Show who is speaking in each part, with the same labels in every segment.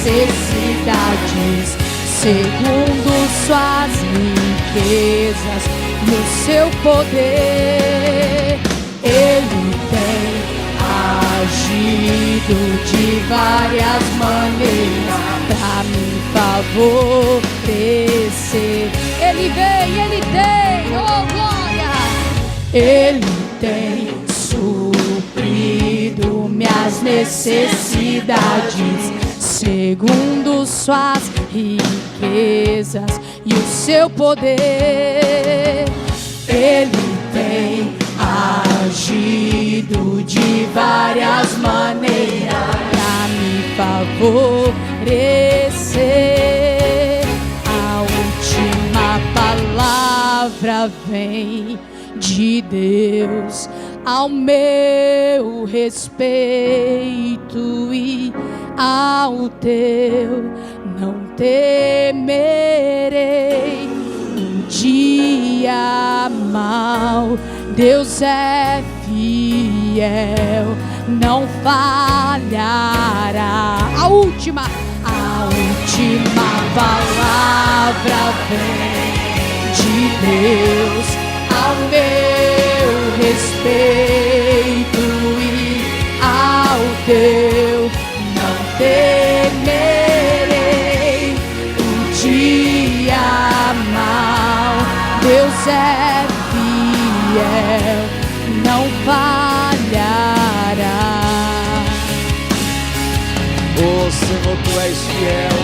Speaker 1: necessidades, segundo suas riquezas, no seu poder. Ele tem agido de várias maneiras pra me favorecer. Ele vem, Ele tem, oh glória! Ele tem suprido minhas necessidades, segundo suas riquezas e o seu poder. Ele tem agido de várias maneiras pra me favorecer. A última palavra vem de Deus ao meu respeito e ao teu não temerei. Um dia mau, Deus é fiel, não falhará. A última palavra vem de Deus ao meu respeito e ao teu não temerei. Um dia mau, Deus é fiel, não falhará.
Speaker 2: Oh Senhor, Tu és fiel,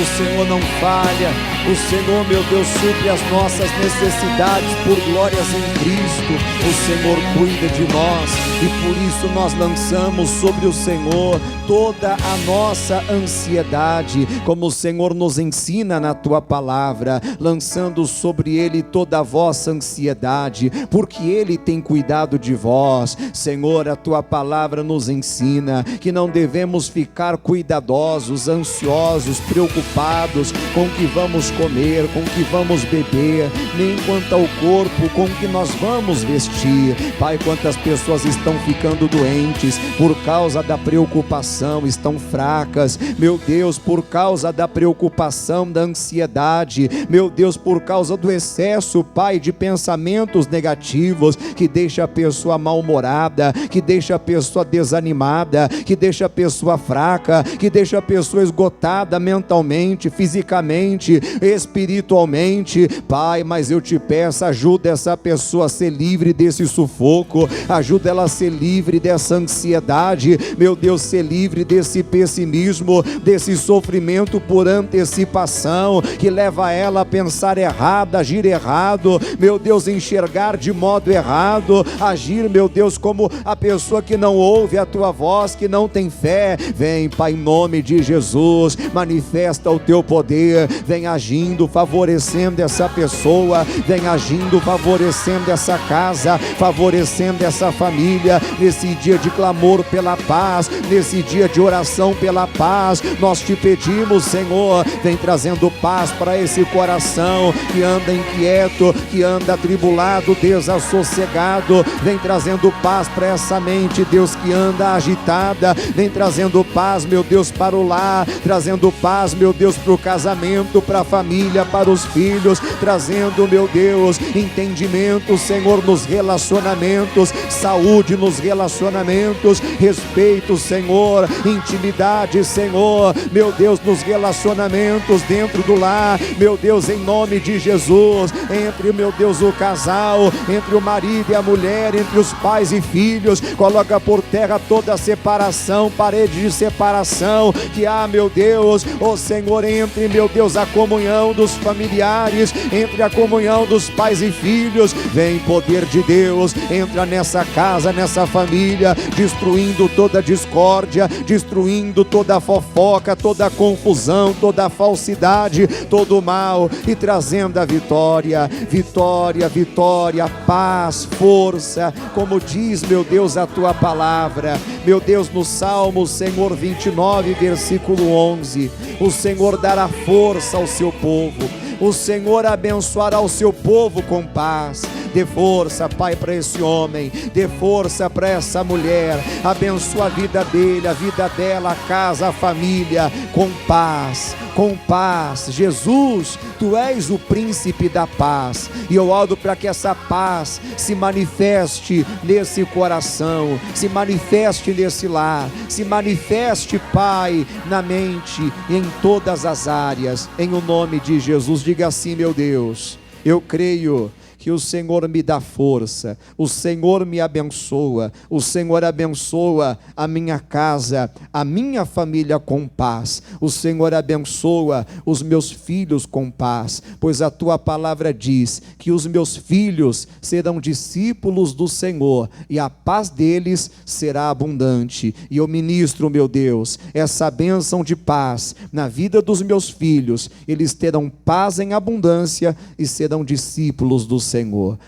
Speaker 2: o Senhor não falha. O Senhor, meu Deus, supre as nossas necessidades por glórias em Cristo. O Senhor cuida de nós e por isso nós lançamos sobre o Senhor toda a nossa ansiedade, como o Senhor nos ensina na Tua palavra, lançando sobre Ele toda a vossa ansiedade, porque Ele tem cuidado de vós. Senhor, a Tua palavra nos ensina que não devemos ficar cuidadosos, ansiosos, preocupados com o que vamos comer, com o que vamos beber, nem quanto ao corpo, com o que nós vamos vestir. Pai, quantas pessoas estão ficando doentes por causa da preocupação, estão fracas, meu Deus, por causa da preocupação, da ansiedade, meu Deus, por causa do excesso, Pai, de pensamentos negativos, que deixa a pessoa mal-humorada, que deixa a pessoa desanimada, que deixa a pessoa fraca, que deixa a pessoa esgotada mentalmente, fisicamente, espiritualmente. Pai, mas eu te peço, ajuda essa pessoa a ser livre desse sufoco, ajuda ela a ser livre dessa ansiedade, meu Deus, ser livre desse pessimismo, desse sofrimento por antecipação, que leva ela a pensar errado, agir errado, meu Deus, enxergar de modo errado, agir, meu Deus, como a pessoa que não ouve a Tua voz, que não tem fé. Vem, Pai, em nome de Jesus, manifesta o Teu poder, vem agindo, favorecendo essa pessoa, vem agindo, favorecendo essa casa, favorecendo essa família, nesse dia de clamor pela paz, nesse dia de oração pela paz, nós te pedimos, Senhor, vem trazendo paz para esse coração que anda inquieto, que anda atribulado, desassossegado, vem trazendo paz para essa mente, Deus, que anda agitada, vem trazendo paz, meu Deus, para o lar, trazendo paz, meu Deus, para o casamento, para a família, para os filhos, trazendo, meu Deus, entendimento, Senhor, nos relacionamentos, saúde nos relacionamentos, respeito, Senhor, intimidade, Senhor, meu Deus, nos relacionamentos dentro do lar, meu Deus, em nome de Jesus, entre, meu Deus, o casal, entre o marido e a mulher, entre os pais e filhos, coloca por terra toda a separação, parede de separação que há, meu Deus, ó Senhor, entre, meu Deus, a comunhão dos familiares, entre a comunhão dos pais e filhos. Vem, poder de Deus, entra nessa casa, nessa família, destruindo toda discórdia, destruindo toda fofoca, toda confusão, toda falsidade, todo mal, e trazendo a vitória, vitória, vitória, paz, força, como diz, meu Deus, a Tua palavra, meu Deus, no Salmo, Senhor, 29, versículo 11, o Senhor dará força ao seu povo, o Senhor abençoará o seu povo com paz, Dê força, Pai, para esse homem, dê força para essa mulher, abençoa a vida dele, a vida dela, a casa, a família, com paz, com paz. Jesus, Tu és o príncipe da paz, e eu oro para que essa paz se manifeste nesse coração, se manifeste nesse lar, se manifeste, Pai, na mente e em todas as áreas, em o nome de Jesus. Diga assim: meu Deus, eu creio que o Senhor me dá força, o Senhor me abençoa, o Senhor abençoa a minha casa, a minha família com paz, o Senhor abençoa os meus filhos com paz, pois a Tua palavra diz que os meus filhos serão discípulos do Senhor e a paz deles será abundante. E eu ministro, meu Deus, essa bênção de paz na vida dos meus filhos, eles terão paz em abundância e serão discípulos do Senhor.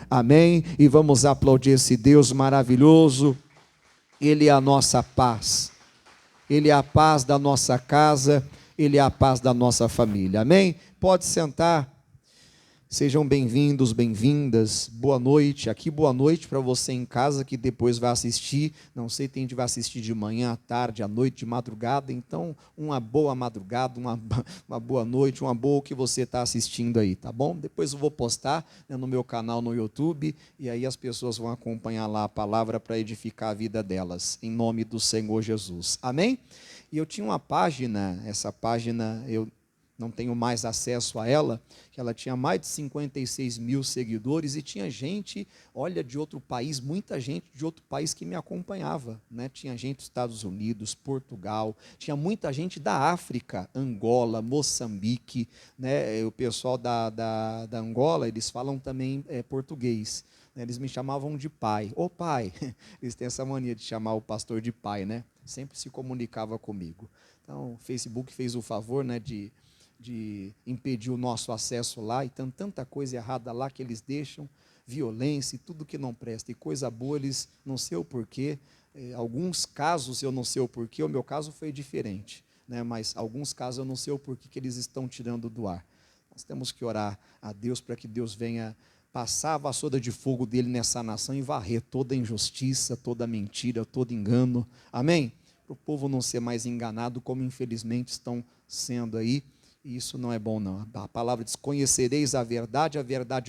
Speaker 2: Amém? E vamos aplaudir esse Deus maravilhoso. Ele é a nossa paz, Ele é a paz da nossa casa, Ele é a paz da nossa família. Amém? Pode sentar. Sejam bem-vindos, bem-vindas, boa noite. Aqui boa noite para você em casa que depois vai assistir, não sei, tem gente que vai assistir de manhã, à tarde, à noite, de madrugada, então uma boa madrugada, uma boa noite, uma boa que você está assistindo aí, tá bom? Depois eu vou postar, né, no meu canal no YouTube, e aí as pessoas vão acompanhar lá a palavra para edificar a vida delas, em nome do Senhor Jesus, amém? E eu tinha uma página, essa página eu não tenho mais acesso a ela, que ela tinha mais de 56 mil seguidores, e tinha gente, olha, de outro país, muita gente de outro país que me acompanhava, né? Tinha gente dos Estados Unidos, Portugal, tinha muita gente da África, Angola, Moçambique, né? O pessoal da Angola, eles falam também português, né? Eles me chamavam de pai, ô pai, eles têm essa mania de chamar o pastor de pai, né? Sempre se comunicava comigo. Então, o Facebook fez o favor, né, de impedir o nosso acesso lá, e tem tanta coisa errada lá que eles deixam, violência e tudo que não presta, e coisa boa eles, não sei o porquê, alguns casos eu não sei o porquê, o meu caso foi diferente, né, mas alguns casos eu não sei o porquê que eles estão tirando do ar. Nós temos que orar a Deus para que Deus venha passar a vassoura de fogo dele nessa nação e varrer toda injustiça, toda mentira, todo engano, amém? Para o povo não ser mais enganado como infelizmente estão sendo aí. E isso não é bom, não. A palavra diz: conhecereis a verdade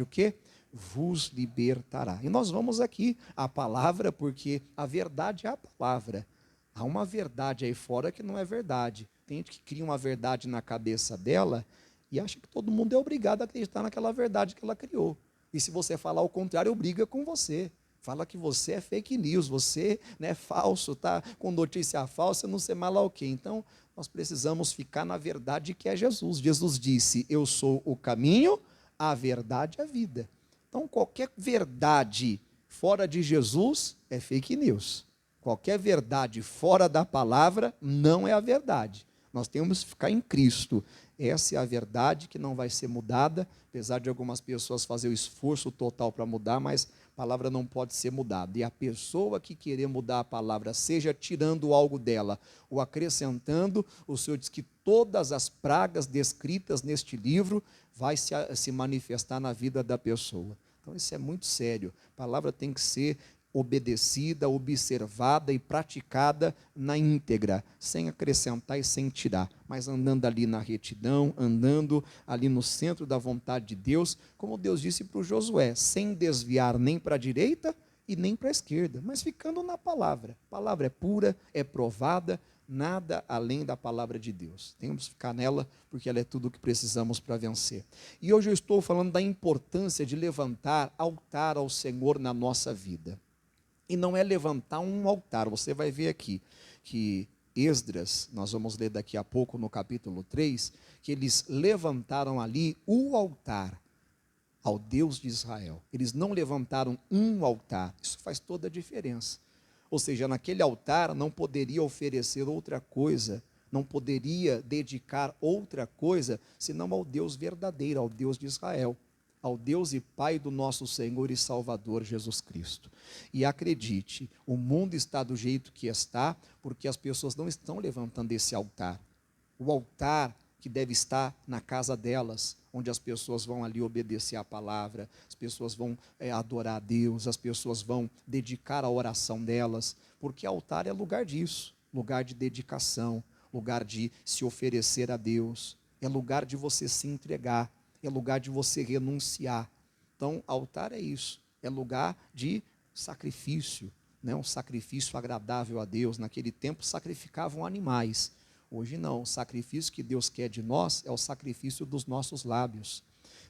Speaker 2: o quê? Vos libertará. E nós vamos aqui à palavra, porque a verdade é a palavra. Há uma verdade aí fora que não é verdade. Tem gente que cria uma verdade na cabeça dela e acha que todo mundo é obrigado a acreditar naquela verdade que ela criou. E se você falar o contrário, briga com você. Fala que você é fake news, você é falso, tá com notícia falsa, não sei mais lá o quê. Então, nós precisamos ficar na verdade que é Jesus. Jesus disse: eu sou o caminho, a verdade e a vida. Então, qualquer verdade fora de Jesus é fake news. Qualquer verdade fora da palavra não é a verdade. Nós temos que ficar em Cristo. Essa é a verdade que não vai ser mudada, apesar de algumas pessoas fazerem o esforço total para mudar, mas a palavra não pode ser mudada. E a pessoa que querer mudar a palavra, seja tirando algo dela ou acrescentando, o Senhor diz que todas as pragas descritas neste livro vai se manifestar na vida da pessoa. Então isso é muito sério. A palavra tem que ser obedecida, observada e praticada na íntegra, sem acrescentar e sem tirar, mas andando ali na retidão, andando ali no centro da vontade de Deus, como Deus disse para o Josué, sem desviar nem para a direita e nem para a esquerda, mas ficando na palavra. A palavra é pura, é provada, nada além da palavra de Deus. Temos que ficar nela, porque ela é tudo o que precisamos para vencer. E hoje eu estou falando da importância de levantar altar ao Senhor na nossa vida. E não é levantar um altar, você vai ver aqui que Esdras, nós vamos ler daqui a pouco no capítulo 3, que eles levantaram ali o altar ao Deus de Israel. Eles não levantaram um altar, isso faz toda a diferença. Ou seja, naquele altar não poderia oferecer outra coisa, não poderia dedicar outra coisa, senão ao Deus verdadeiro, ao Deus de Israel, ao Deus e Pai do nosso Senhor e Salvador Jesus Cristo. E acredite, o mundo está do jeito que está, porque as pessoas não estão levantando esse altar. O altar que deve estar na casa delas, onde as pessoas vão ali obedecer a palavra, as pessoas vão adorar a Deus, as pessoas vão dedicar a oração delas, porque altar é lugar disso, lugar de dedicação, lugar de se oferecer a Deus, é lugar de você se entregar, é lugar de você renunciar. Então, altar é isso, é lugar de sacrifício, né? Um sacrifício agradável a Deus. Naquele tempo sacrificavam animais. Hoje não, o sacrifício que Deus quer de nós é o sacrifício dos nossos lábios,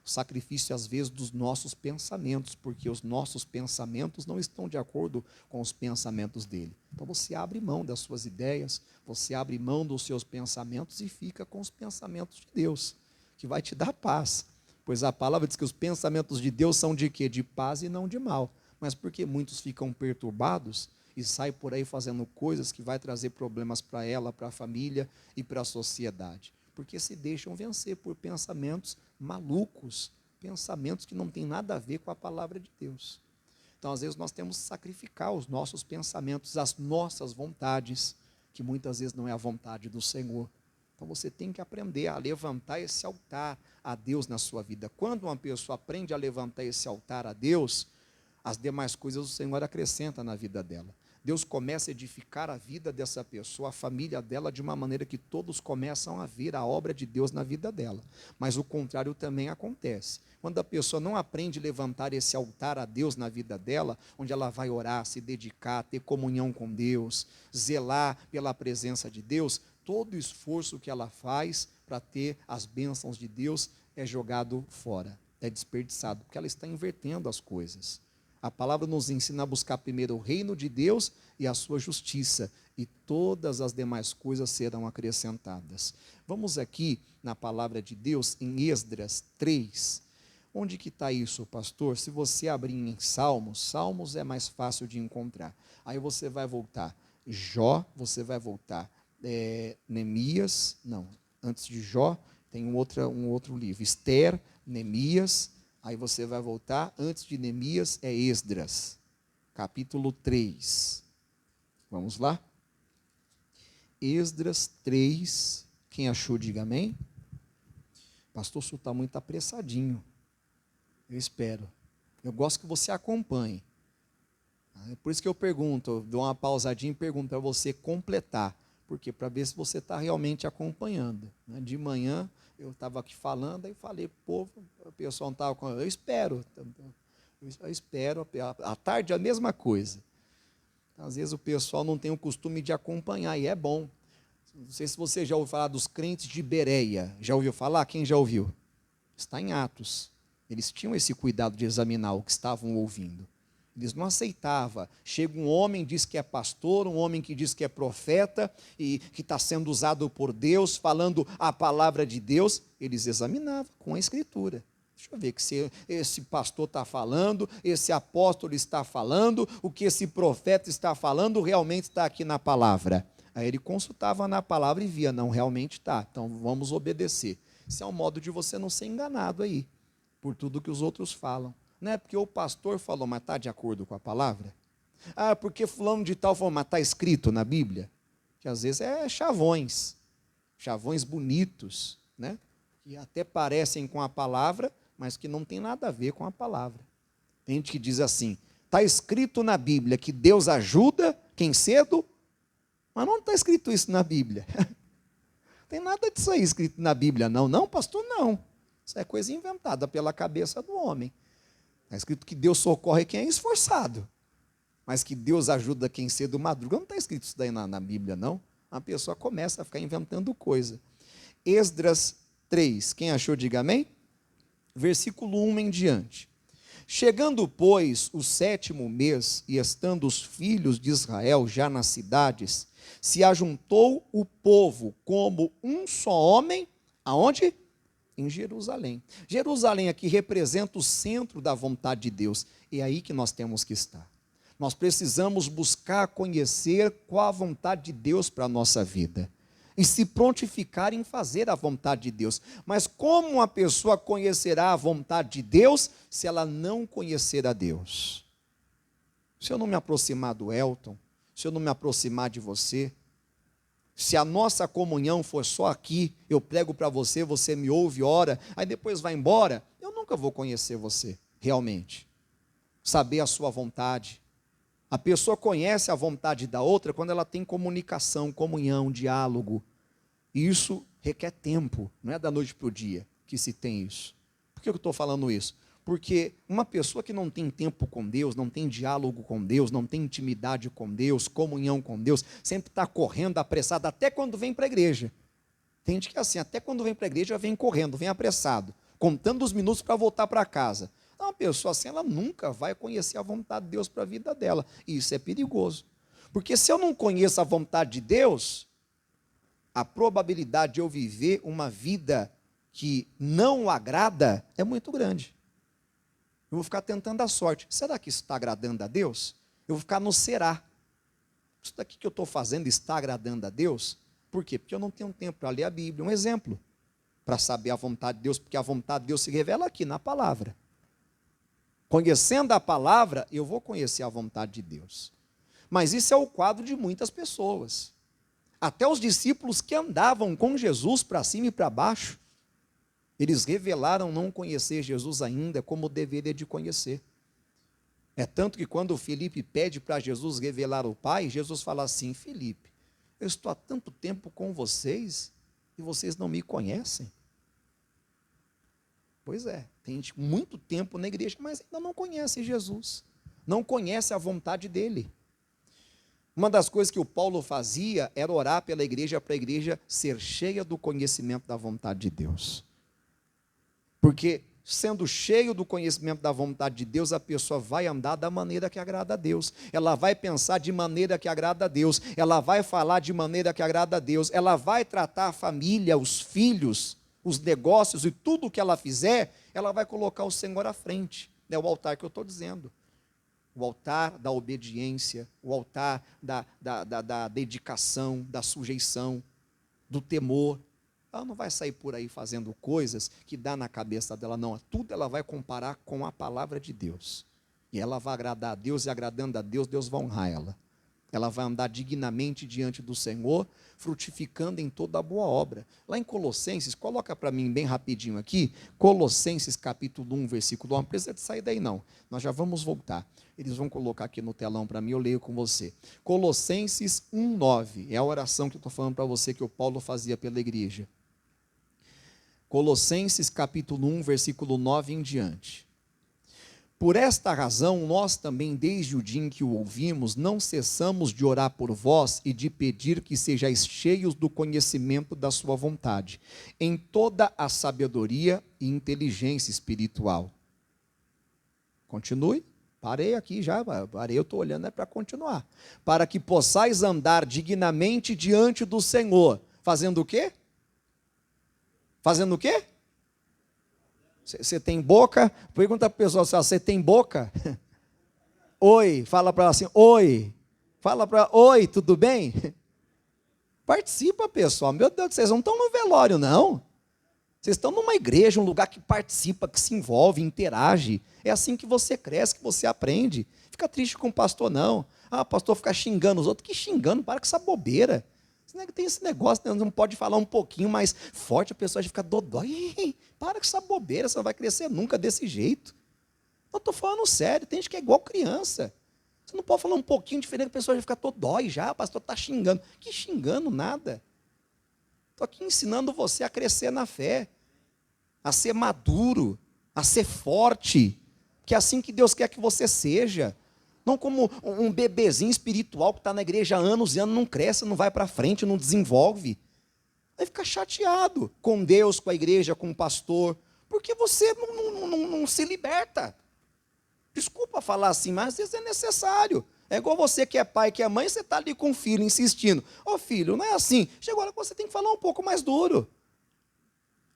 Speaker 2: o sacrifício às vezes dos nossos pensamentos, porque os nossos pensamentos não estão de acordo com os pensamentos dele. Então você abre mão das suas ideias, você abre mão dos seus pensamentos e fica com os pensamentos de Deus, que vai te dar paz, pois a palavra diz que os pensamentos de Deus são de quê? De paz e não de mal. Mas porque muitos ficam perturbados e saem por aí fazendo coisas que vai trazer problemas para ela, para a família e para a sociedade, porque se deixam vencer por pensamentos malucos, pensamentos que não têm nada a ver com a palavra de Deus. Então, às vezes, nós temos que sacrificar os nossos pensamentos, as nossas vontades, que muitas vezes não é a vontade do Senhor. Então, você tem que aprender a levantar esse altar a Deus na sua vida. Quando uma pessoa aprende a levantar esse altar a Deus, as demais coisas o Senhor acrescenta na vida dela. Deus começa a edificar a vida dessa pessoa, a família dela, de uma maneira que todos começam a ver a obra de Deus na vida dela. Mas o contrário também acontece. Quando a pessoa não aprende a levantar esse altar a Deus na vida dela, onde ela vai orar, se dedicar, ter comunhão com Deus, zelar pela presença de Deus, todo o esforço que ela faz para ter as bênçãos de Deus é jogado fora, é desperdiçado, porque ela está invertendo as coisas. A palavra nos ensina a buscar primeiro o reino de Deus e a sua justiça, e todas as demais coisas serão acrescentadas. Vamos aqui na palavra de Deus, em Esdras 3. Onde que está isso, pastor? Se você abrir em Salmos é mais fácil de encontrar. Aí você vai voltar Jó, você vai voltar Neemias, não, antes de Jó, tem um outro livro, Esther, Neemias. Aí você vai voltar, antes de Neemias é Esdras, capítulo 3. Vamos lá? Esdras 3, quem achou, diga amém. Pastor, o senhor está muito apressadinho. Eu espero. Eu gosto que você acompanhe. É por isso que eu pergunto, eu dou uma pausadinha e pergunto para você completar. Porque para ver se você está realmente acompanhando. De manhã eu estava aqui falando, aí falei, povo, o pessoal não estava com. Eu espero, à tarde a mesma coisa. Às vezes o pessoal não tem o costume de acompanhar, e é bom. Não sei se você já ouviu falar dos crentes de Bereia. Já ouviu falar? Quem já ouviu? Está em Atos. Eles tinham esse cuidado de examinar o que estavam ouvindo. Eles não aceitavam. Chega um homem, diz que é pastor, um homem que diz que é profeta, e que está sendo usado por Deus, falando a palavra de Deus. Eles examinavam com a Escritura. Deixa eu ver que se esse pastor está falando, esse apóstolo está falando, o que esse profeta está falando realmente está aqui na palavra. Aí ele consultava na palavra e via, não, realmente está, então vamos obedecer. Esse é um modo de você não ser enganado aí, por tudo que os outros falam. Não é porque o pastor falou, mas está de acordo com a palavra? Ah, porque fulano de tal falou, mas está escrito na Bíblia? Que às vezes é chavões bonitos, né? Que até parecem com a palavra, mas que não tem nada a ver com a palavra. Tem gente que diz assim, está escrito na Bíblia que Deus ajuda quem cedo, mas não está escrito isso na Bíblia. Não tem nada disso aí escrito na Bíblia, não. Não, pastor, não. Isso é coisa inventada pela cabeça do homem. Está escrito que Deus socorre quem é esforçado, mas que Deus ajuda quem cedo madruga. Não está escrito isso daí na Bíblia, não. A pessoa começa a ficar inventando coisa. Esdras 3, quem achou, diga amém. Versículo 1 em diante. Chegando, pois, o 7º mês, e estando os filhos de Israel já nas cidades, se ajuntou o povo como um só homem, aonde? Em Jerusalém. Jerusalém aqui representa o centro da vontade de Deus. É aí que nós temos que estar. Nós precisamos buscar conhecer qual a vontade de Deus para a nossa vida. E se prontificar em fazer a vontade de Deus. Mas como uma pessoa conhecerá a vontade de Deus se ela não conhecer a Deus? Se eu não me aproximar do Elton, se eu não me aproximar de você, Se a nossa comunhão for só aqui, eu prego para você, você me ouve, ora, aí depois vai embora, eu nunca vou conhecer você, realmente. Saber a sua vontade. A pessoa conhece a vontade da outra quando ela tem comunicação, comunhão, diálogo. E isso requer tempo, não é da noite para o dia que se tem isso. Por que eu estou falando isso? Porque uma pessoa que não tem tempo com Deus, não tem diálogo com Deus, não tem intimidade com Deus, comunhão com Deus, sempre está correndo, apressado, até quando vem para a igreja. Tem gente que é assim, até quando vem para a igreja, vem correndo, vem apressado, contando os minutos para voltar para casa. Uma pessoa assim, ela nunca vai conhecer a vontade de Deus para a vida dela. E isso é perigoso. Porque se eu não conheço a vontade de Deus, a probabilidade de eu viver uma vida que não o agrada é muito grande. Eu vou ficar tentando a sorte. Será que isso está agradando a Deus? Eu vou ficar no será. Isso daqui que eu estou fazendo está agradando a Deus? Por quê? Porque eu não tenho tempo para ler a Bíblia. Um exemplo, para saber a vontade de Deus, porque a vontade de Deus se revela aqui na palavra. Conhecendo a palavra, eu vou conhecer a vontade de Deus. Mas isso é o quadro de muitas pessoas. Até os discípulos que andavam com Jesus para cima e para baixo, eles revelaram não conhecer Jesus ainda como deveria de conhecer. É tanto que quando Filipe pede para Jesus revelar o Pai, Jesus fala assim: Filipe, eu estou há tanto tempo com vocês e vocês não me conhecem. Pois é, tem gente muito tempo na igreja, mas ainda não conhece Jesus, não conhece a vontade dele. Uma das coisas que o Paulo fazia era orar pela igreja, para a igreja ser cheia do conhecimento da vontade de Deus. Porque sendo cheio do conhecimento da vontade de Deus, a pessoa vai andar da maneira que agrada a Deus, ela vai pensar de maneira que agrada a Deus, ela vai falar de maneira que agrada a Deus, ela vai tratar a família, os filhos, os negócios e tudo o que ela fizer, ela vai colocar o Senhor à frente. É o altar que eu estou dizendo. O altar da obediência, o altar da dedicação, da sujeição, do temor. Ela não vai sair por aí fazendo coisas que dá na cabeça dela, não. Tudo ela vai comparar com a palavra de Deus. E ela vai agradar a Deus, e agradando a Deus, Deus vai honrar ela. Ela vai andar dignamente diante do Senhor, frutificando em toda a boa obra. Lá em Colossenses, coloca para mim bem rapidinho aqui, Colossenses capítulo 1, versículo 1, não precisa de sair daí não, nós já vamos voltar. Eles vão colocar aqui no telão para mim, eu leio com você. Colossenses 1, 9, é a oração que eu estou falando para você, que o Paulo fazia pela igreja. Colossenses capítulo 1, versículo 9 em diante. Por esta razão, nós também, desde o dia em que o ouvimos, não cessamos de orar por vós e de pedir que sejais cheios do conhecimento da sua vontade, em toda a sabedoria e inteligência espiritual. Continue. Parei aqui já, eu estou olhando para continuar. Para que possais andar dignamente diante do Senhor. Fazendo o quê? Fazendo o quê? Você tem boca? Pergunta para a pessoa, você tem boca? Oi, fala para ela assim, oi. Fala para ela, oi, tudo bem? Participa, pessoal. Meu Deus, vocês não estão no velório, não. Vocês estão numa igreja, um lugar que participa, que se envolve, interage. É assim que você cresce, que você aprende. Fica triste com o pastor, não. Ah, o pastor fica xingando os outros. Que xingando? Para com essa bobeira. Tem esse negócio, não pode falar um pouquinho mais forte, a pessoa já fica dodói. Para com essa bobeira, você não vai crescer nunca desse jeito. Eu estou falando sério, tem gente que é igual criança. Você não pode falar um pouquinho diferente, a pessoa já fica dodói já, o pastor está xingando. Que xingando nada. Estou aqui ensinando você a crescer na fé, a ser maduro, a ser forte, que é assim que Deus quer que você seja. Não como um bebezinho espiritual que está na igreja há anos e anos, não cresce, não vai para frente, não desenvolve. Aí fica chateado com Deus, com a igreja, com o pastor, porque você não se liberta. Desculpa falar assim, mas às vezes é necessário. É igual você que é pai, que é mãe, você está ali com o filho, insistindo. Ô filho, não é assim. Chegou a hora que você tem que falar um pouco mais duro.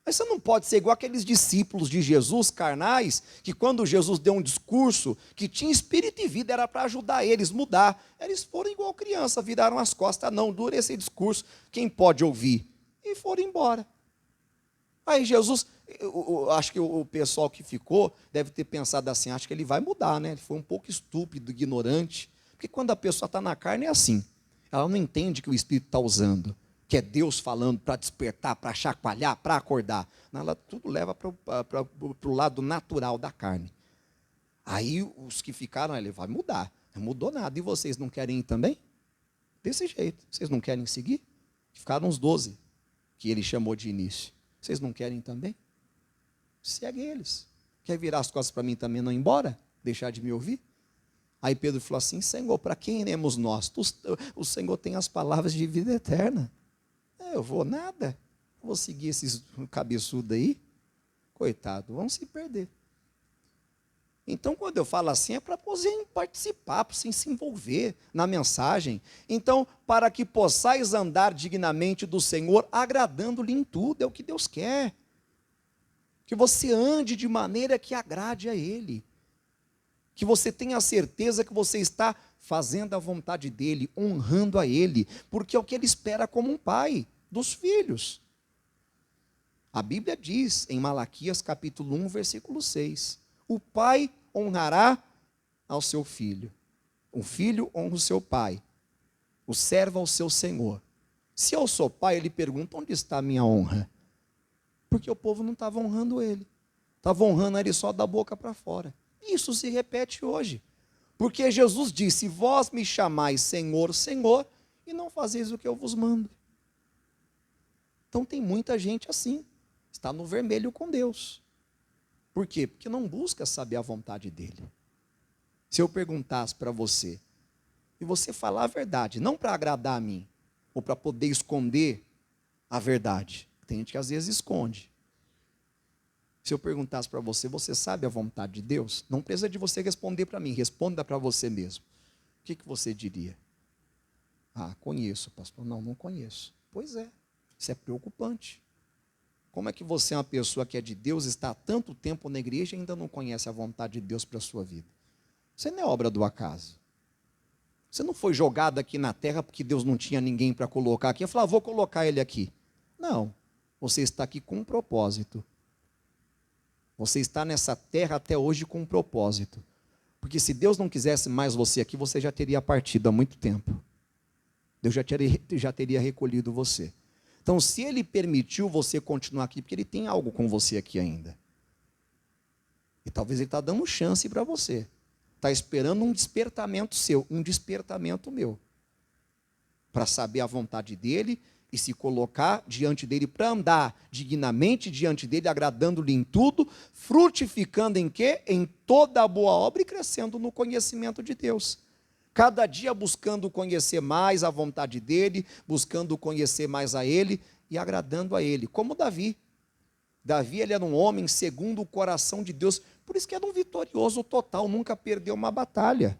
Speaker 2: Mas você não pode ser igual aqueles discípulos de Jesus, carnais, que quando Jesus deu um discurso, que tinha espírito e vida, era para ajudar eles, mudar. Eles foram igual criança, viraram as costas, não, dura esse discurso, quem pode ouvir? E foram embora. Aí Jesus, acho que o pessoal que ficou, deve ter pensado assim, acho que ele vai mudar, né? Ele foi um pouco estúpido, ignorante, porque quando a pessoa está na carne é assim, ela não entende que o Espírito está usando. que é Deus falando para despertar, para chacoalhar, para acordar. Não, ela tudo leva para o lado natural da carne. Aí os que ficaram, ele vai mudar. Não mudou nada. E vocês não querem ir também? Desse jeito. Vocês não querem seguir? Ficaram os 12, que ele chamou de início. Vocês não querem também? Segue eles. Quer virar as costas para mim também, não ir embora? Deixar de me ouvir? Aí Pedro falou assim: Senhor, para quem iremos nós? O Senhor tem as palavras de vida eterna. Eu vou nada. Vou seguir esses cabeçudos aí. Coitado, vão se perder. Então, quando eu falo assim, é para você participar, para você se envolver na mensagem. Então, para que possais andar dignamente do Senhor, agradando-lhe em tudo, é o que Deus quer. Que você ande de maneira que agrade a Ele. Que você tenha a certeza que você está fazendo a vontade dEle, honrando a Ele, porque é o que Ele espera como um pai dos filhos. A Bíblia diz em Malaquias capítulo 1, versículo 6, o pai honrará ao seu filho, o filho honra o seu pai, o servo ao seu senhor. Se eu sou pai, ele pergunta: onde está a minha honra? Porque o povo não estava honrando ele, estava honrando ele só da boca para fora. Isso se repete hoje, porque Jesus disse: vós me chamais Senhor, Senhor, e não fazeis o que eu vos mando. Então tem muita gente assim, está no vermelho com Deus. Por quê? Porque não busca saber a vontade dele. Se eu perguntasse para você, e você falar a verdade, não para agradar a mim, ou para poder esconder a verdade. Tem gente que às vezes esconde. Se eu perguntasse para você, você sabe a vontade de Deus? Não precisa de você responder para mim, responda para você mesmo. O que você diria? Ah, conheço, pastor. Não, não conheço. Pois é, isso é preocupante. Como é que você é uma pessoa que é de Deus, está há tanto tempo na igreja e ainda não conhece a vontade de Deus para a sua vida? Você não é obra do acaso. Você não foi jogado aqui na terra porque Deus não tinha ninguém para colocar aqui. Eu falei: vou colocar ele aqui. Não, você está aqui com um propósito. Você está nessa terra até hoje com um propósito. Porque se Deus não quisesse mais você aqui, você já teria partido há muito tempo. Deus já teria recolhido você. Então, se Ele permitiu você continuar aqui, porque Ele tem algo com você aqui ainda. E talvez Ele está dando chance para você. Está esperando um despertamento seu, um despertamento meu. Para saber a vontade dEle e se colocar diante dEle, para andar dignamente diante dEle, agradando-lhe em tudo, frutificando em quê? Em toda a boa obra e crescendo no conhecimento de Deus. Cada dia buscando conhecer mais a vontade dEle, buscando conhecer mais a Ele e agradando a Ele. Como Davi. Davi, ele era um homem segundo o coração de Deus. Por isso que era um vitorioso total, nunca perdeu uma batalha.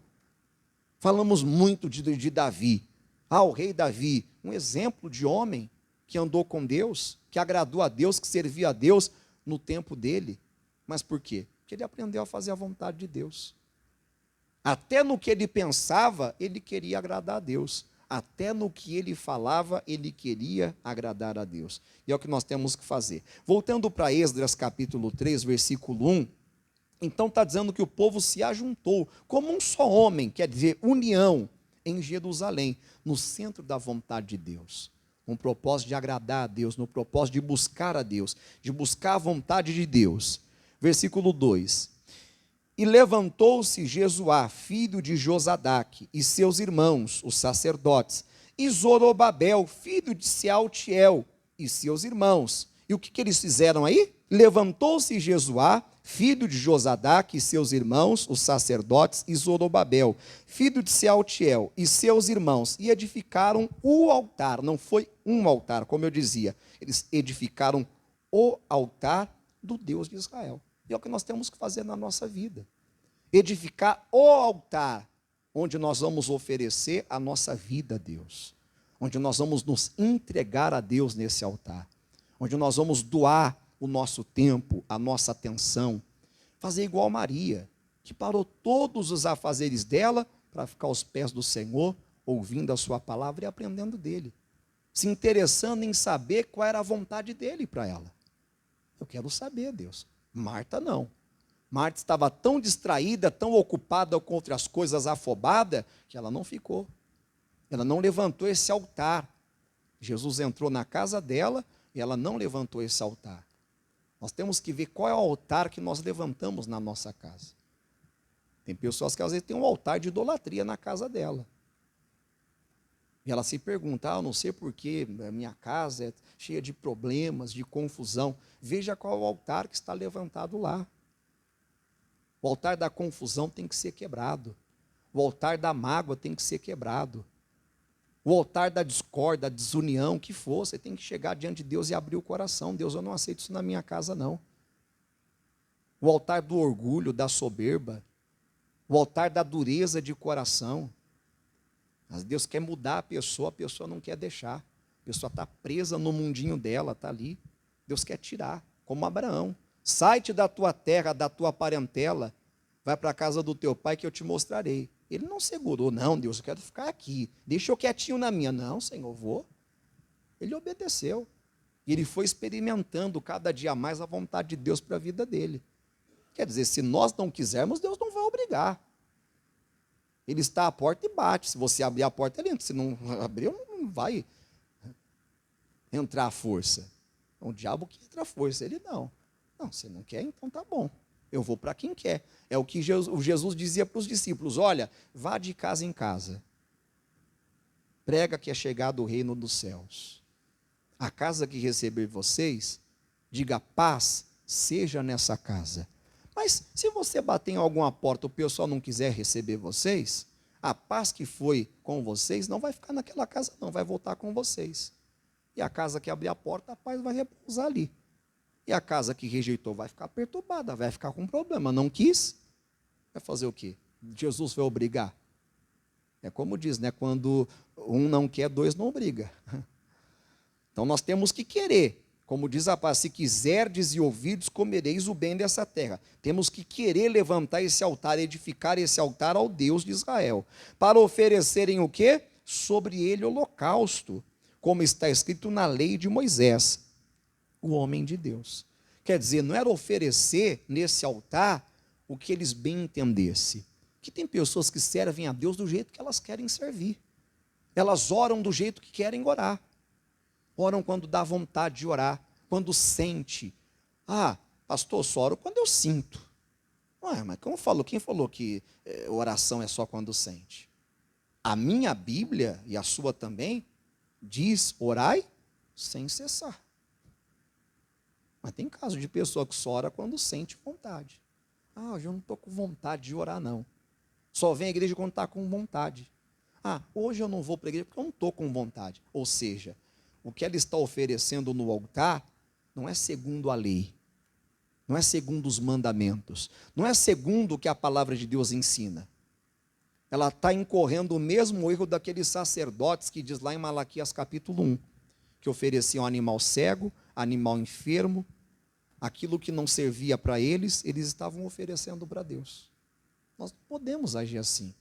Speaker 2: Falamos muito de Davi. O rei Davi, um exemplo de homem que andou com Deus, que agradou a Deus, que servia a Deus no tempo dele. Mas por quê? Porque ele aprendeu a fazer a vontade de Deus. Até no que ele pensava, ele queria agradar a Deus. Até no que ele falava, ele queria agradar a Deus. E é o que nós temos que fazer. Voltando para Esdras capítulo 3, versículo 1. Então está dizendo que o povo se ajuntou como um só homem, quer dizer, união, em Jerusalém, no centro da vontade de Deus. Um propósito de agradar a Deus, no propósito de buscar a Deus, de buscar a vontade de Deus. Versículo 2. E levantou-se Jesuá, filho de Josadaque, e seus irmãos, os sacerdotes, e Zorobabel, filho de Sealtiel, e seus irmãos. E o que eles fizeram aí? Levantou-se Jesuá, filho de Josadaque, e seus irmãos, os sacerdotes, e Zorobabel, filho de Sealtiel, e seus irmãos, e edificaram o altar. Não foi um altar, como eu dizia, eles edificaram o altar do Deus de Israel. E é o que nós temos que fazer na nossa vida. Edificar o altar, onde nós vamos oferecer a nossa vida a Deus. Onde nós vamos nos entregar a Deus nesse altar. Onde nós vamos doar o nosso tempo, a nossa atenção. Fazer igual Maria, que parou todos os afazeres dela para ficar aos pés do Senhor, ouvindo a sua palavra e aprendendo dele. Se interessando em saber qual era a vontade dele para ela. Eu quero saber, Deus. Marta não. Marta estava tão distraída, tão ocupada com outras coisas, afobada, que ela não ficou. Ela não levantou esse altar. Jesus entrou na casa dela e ela não levantou esse altar. Nós temos que ver qual é o altar que nós levantamos na nossa casa. Tem pessoas que às vezes têm um altar de idolatria na casa dela. E ela se pergunta, eu não sei porque a minha casa é cheia de problemas, de confusão. Veja qual é o altar que está levantado lá. O altar da confusão tem que ser quebrado. O altar da mágoa tem que ser quebrado. O altar da discórdia, da desunião, o que for, você tem que chegar diante de Deus e abrir o coração. Deus, eu não aceito isso na minha casa, não. O altar do orgulho, da soberba. O altar da dureza de coração. Mas Deus quer mudar a pessoa não quer deixar. A pessoa está presa no mundinho dela, está ali. Deus quer tirar, como Abraão. Sai-te da tua terra, da tua parentela, vai para a casa do teu pai que eu te mostrarei. Ele não segurou, não, Deus, eu quero ficar aqui. Deixa eu quietinho na minha. Não, Senhor, vou. Ele obedeceu. E ele foi experimentando cada dia mais a vontade de Deus para a vida dele. Quer dizer, se nós não quisermos, Deus não vai obrigar. Ele está à porta e bate. Se você abrir a porta, ele entra. Se não abrir, não vai entrar à força. É o diabo que entra à força. Ele não. Não, você não quer? Então tá bom. Eu vou para quem quer. É o que Jesus dizia para os discípulos. Olha, vá de casa em casa. Prega que é chegado o reino dos céus. A casa que receber vocês, diga paz, seja nessa casa. Mas se você bater em alguma porta, o pessoal não quiser receber vocês, a paz que foi com vocês não vai ficar naquela casa não, vai voltar com vocês. E a casa que abrir a porta, a paz vai repousar ali. E a casa que rejeitou vai ficar perturbada, vai ficar com problema. Não quis, vai fazer o quê? Jesus vai obrigar? É como diz, né? Quando um não quer, dois não obriga. Então nós temos que querer. Como diz a paz, se quiserdes e ouvides, comereis o bem dessa terra. Temos que querer levantar esse altar, edificar esse altar ao Deus de Israel. Para oferecerem o quê? Sobre ele holocausto, como está escrito na lei de Moisés, o homem de Deus. Quer dizer, não era oferecer nesse altar o que eles bem entendessem. Que tem pessoas que servem a Deus do jeito que elas querem servir. Elas oram do jeito que querem orar. Oram quando dá vontade de orar, quando sente. Ah, pastor, só oro quando eu sinto. Ué, mas quem falou que oração é só quando sente? A minha Bíblia, e a sua também, diz, orai sem cessar. Mas tem caso de pessoa que só ora quando sente vontade. Ah, hoje eu não estou com vontade de orar, não. Só vem à igreja quando está com vontade. Ah, hoje eu não vou para a igreja porque eu não estou com vontade. Ou seja, o que ela está oferecendo no altar não é segundo a lei, não é segundo os mandamentos, não é segundo o que a palavra de Deus ensina. Ela está incorrendo o mesmo erro daqueles sacerdotes que diz lá em Malaquias capítulo 1, que ofereciam animal cego, animal enfermo, aquilo que não servia para eles, eles estavam oferecendo para Deus. Nós não podemos agir assim.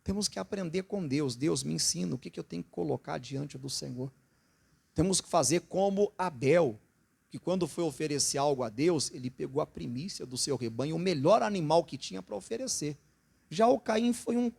Speaker 2: Temos que aprender com Deus. Deus me ensina o que eu tenho que colocar diante do Senhor. Temos que fazer como Abel, que quando foi oferecer algo a Deus, ele pegou a primícia do seu rebanho, o melhor animal que tinha para oferecer. Já o Caim foi um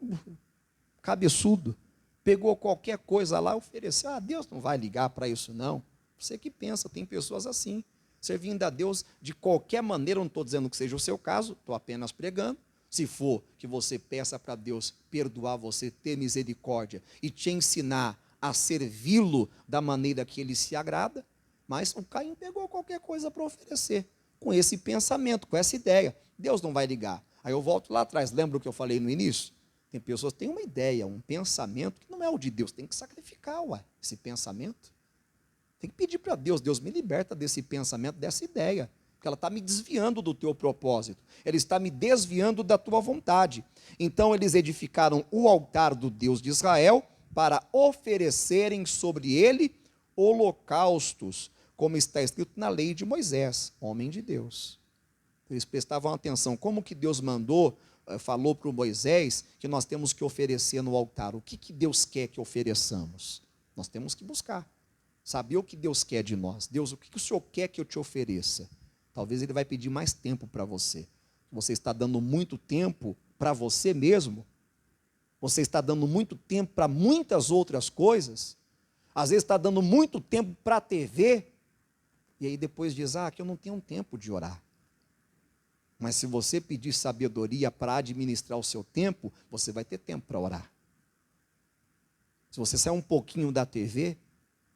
Speaker 2: cabeçudo, pegou qualquer coisa lá e ofereceu. Ah, Deus não vai ligar para isso não. Você que pensa, tem pessoas assim, servindo a Deus de qualquer maneira. Eu não estou dizendo que seja o seu caso, estou apenas pregando. Se for que você peça para Deus perdoar você, ter misericórdia e te ensinar a servi-lo da maneira que ele se agrada, mas o Caim pegou qualquer coisa para oferecer, com esse pensamento, com essa ideia. Deus não vai ligar. Aí eu volto lá atrás, lembra o que eu falei no início? Tem pessoas que têm uma ideia, um pensamento que não é o de Deus, tem que sacrificar esse pensamento. Tem que pedir para Deus, Deus me liberta desse pensamento, dessa ideia, porque ela está me desviando do teu propósito, ela está me desviando da tua vontade. Então eles edificaram o altar do Deus de Israel, para oferecerem sobre ele holocaustos, como está escrito na lei de Moisés, homem de Deus. Eles prestavam atenção, como que Deus mandou, falou para o Moisés, que nós temos que oferecer no altar. O que Deus quer que ofereçamos? Nós temos que buscar, saber o que Deus quer de nós. Deus, o que o Senhor quer que eu te ofereça? Talvez Ele vai pedir mais tempo para você. Você está dando muito tempo para você mesmo, você está dando muito tempo para muitas outras coisas, Às vezes está dando muito tempo para a TV, e aí depois diz, que eu não tenho tempo de orar. Mas se você pedir sabedoria para administrar o seu tempo, você vai ter tempo para orar. Se você sair um pouquinho da TV,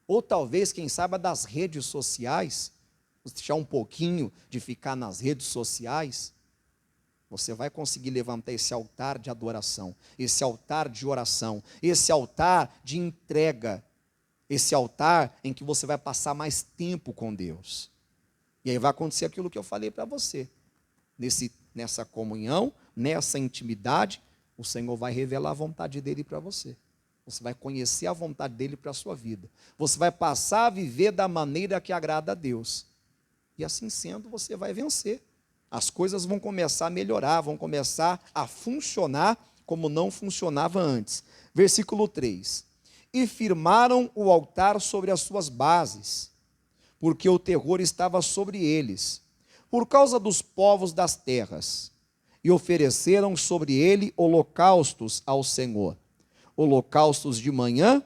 Speaker 2: ou talvez, quem sabe, das redes sociais, você deixar um pouquinho de ficar nas redes sociais, você vai conseguir levantar esse altar de adoração, esse altar de oração, esse altar de entrega, esse altar em que você vai passar mais tempo com Deus. E aí vai acontecer aquilo que eu falei para você. Nessa comunhão, nessa intimidade, o Senhor vai revelar a vontade dele para você. Você vai conhecer a vontade dele para a sua vida. Você vai passar a viver da maneira que agrada a Deus. E assim sendo, você vai vencer. As coisas vão começar a melhorar, vão começar a funcionar como não funcionava antes. Versículo 3. E firmaram o altar sobre as suas bases, porque o terror estava sobre eles, por causa dos povos das terras, e ofereceram sobre ele holocaustos ao Senhor, holocaustos de manhã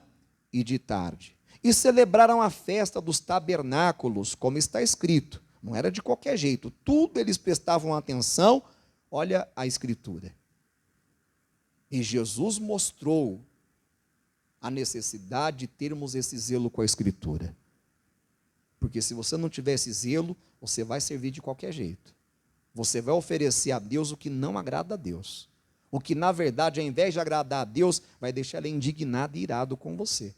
Speaker 2: e de tarde. E celebraram a festa dos tabernáculos, como está escrito. Não era de qualquer jeito, tudo eles prestavam atenção. Olha a escritura. E Jesus mostrou a necessidade de termos esse zelo com a escritura. Porque se você não tiver esse zelo, você vai servir de qualquer jeito. Você vai oferecer a Deus o que não agrada a Deus. O que, na verdade, ao invés de agradar a Deus, vai deixar ele indignado e irado com você.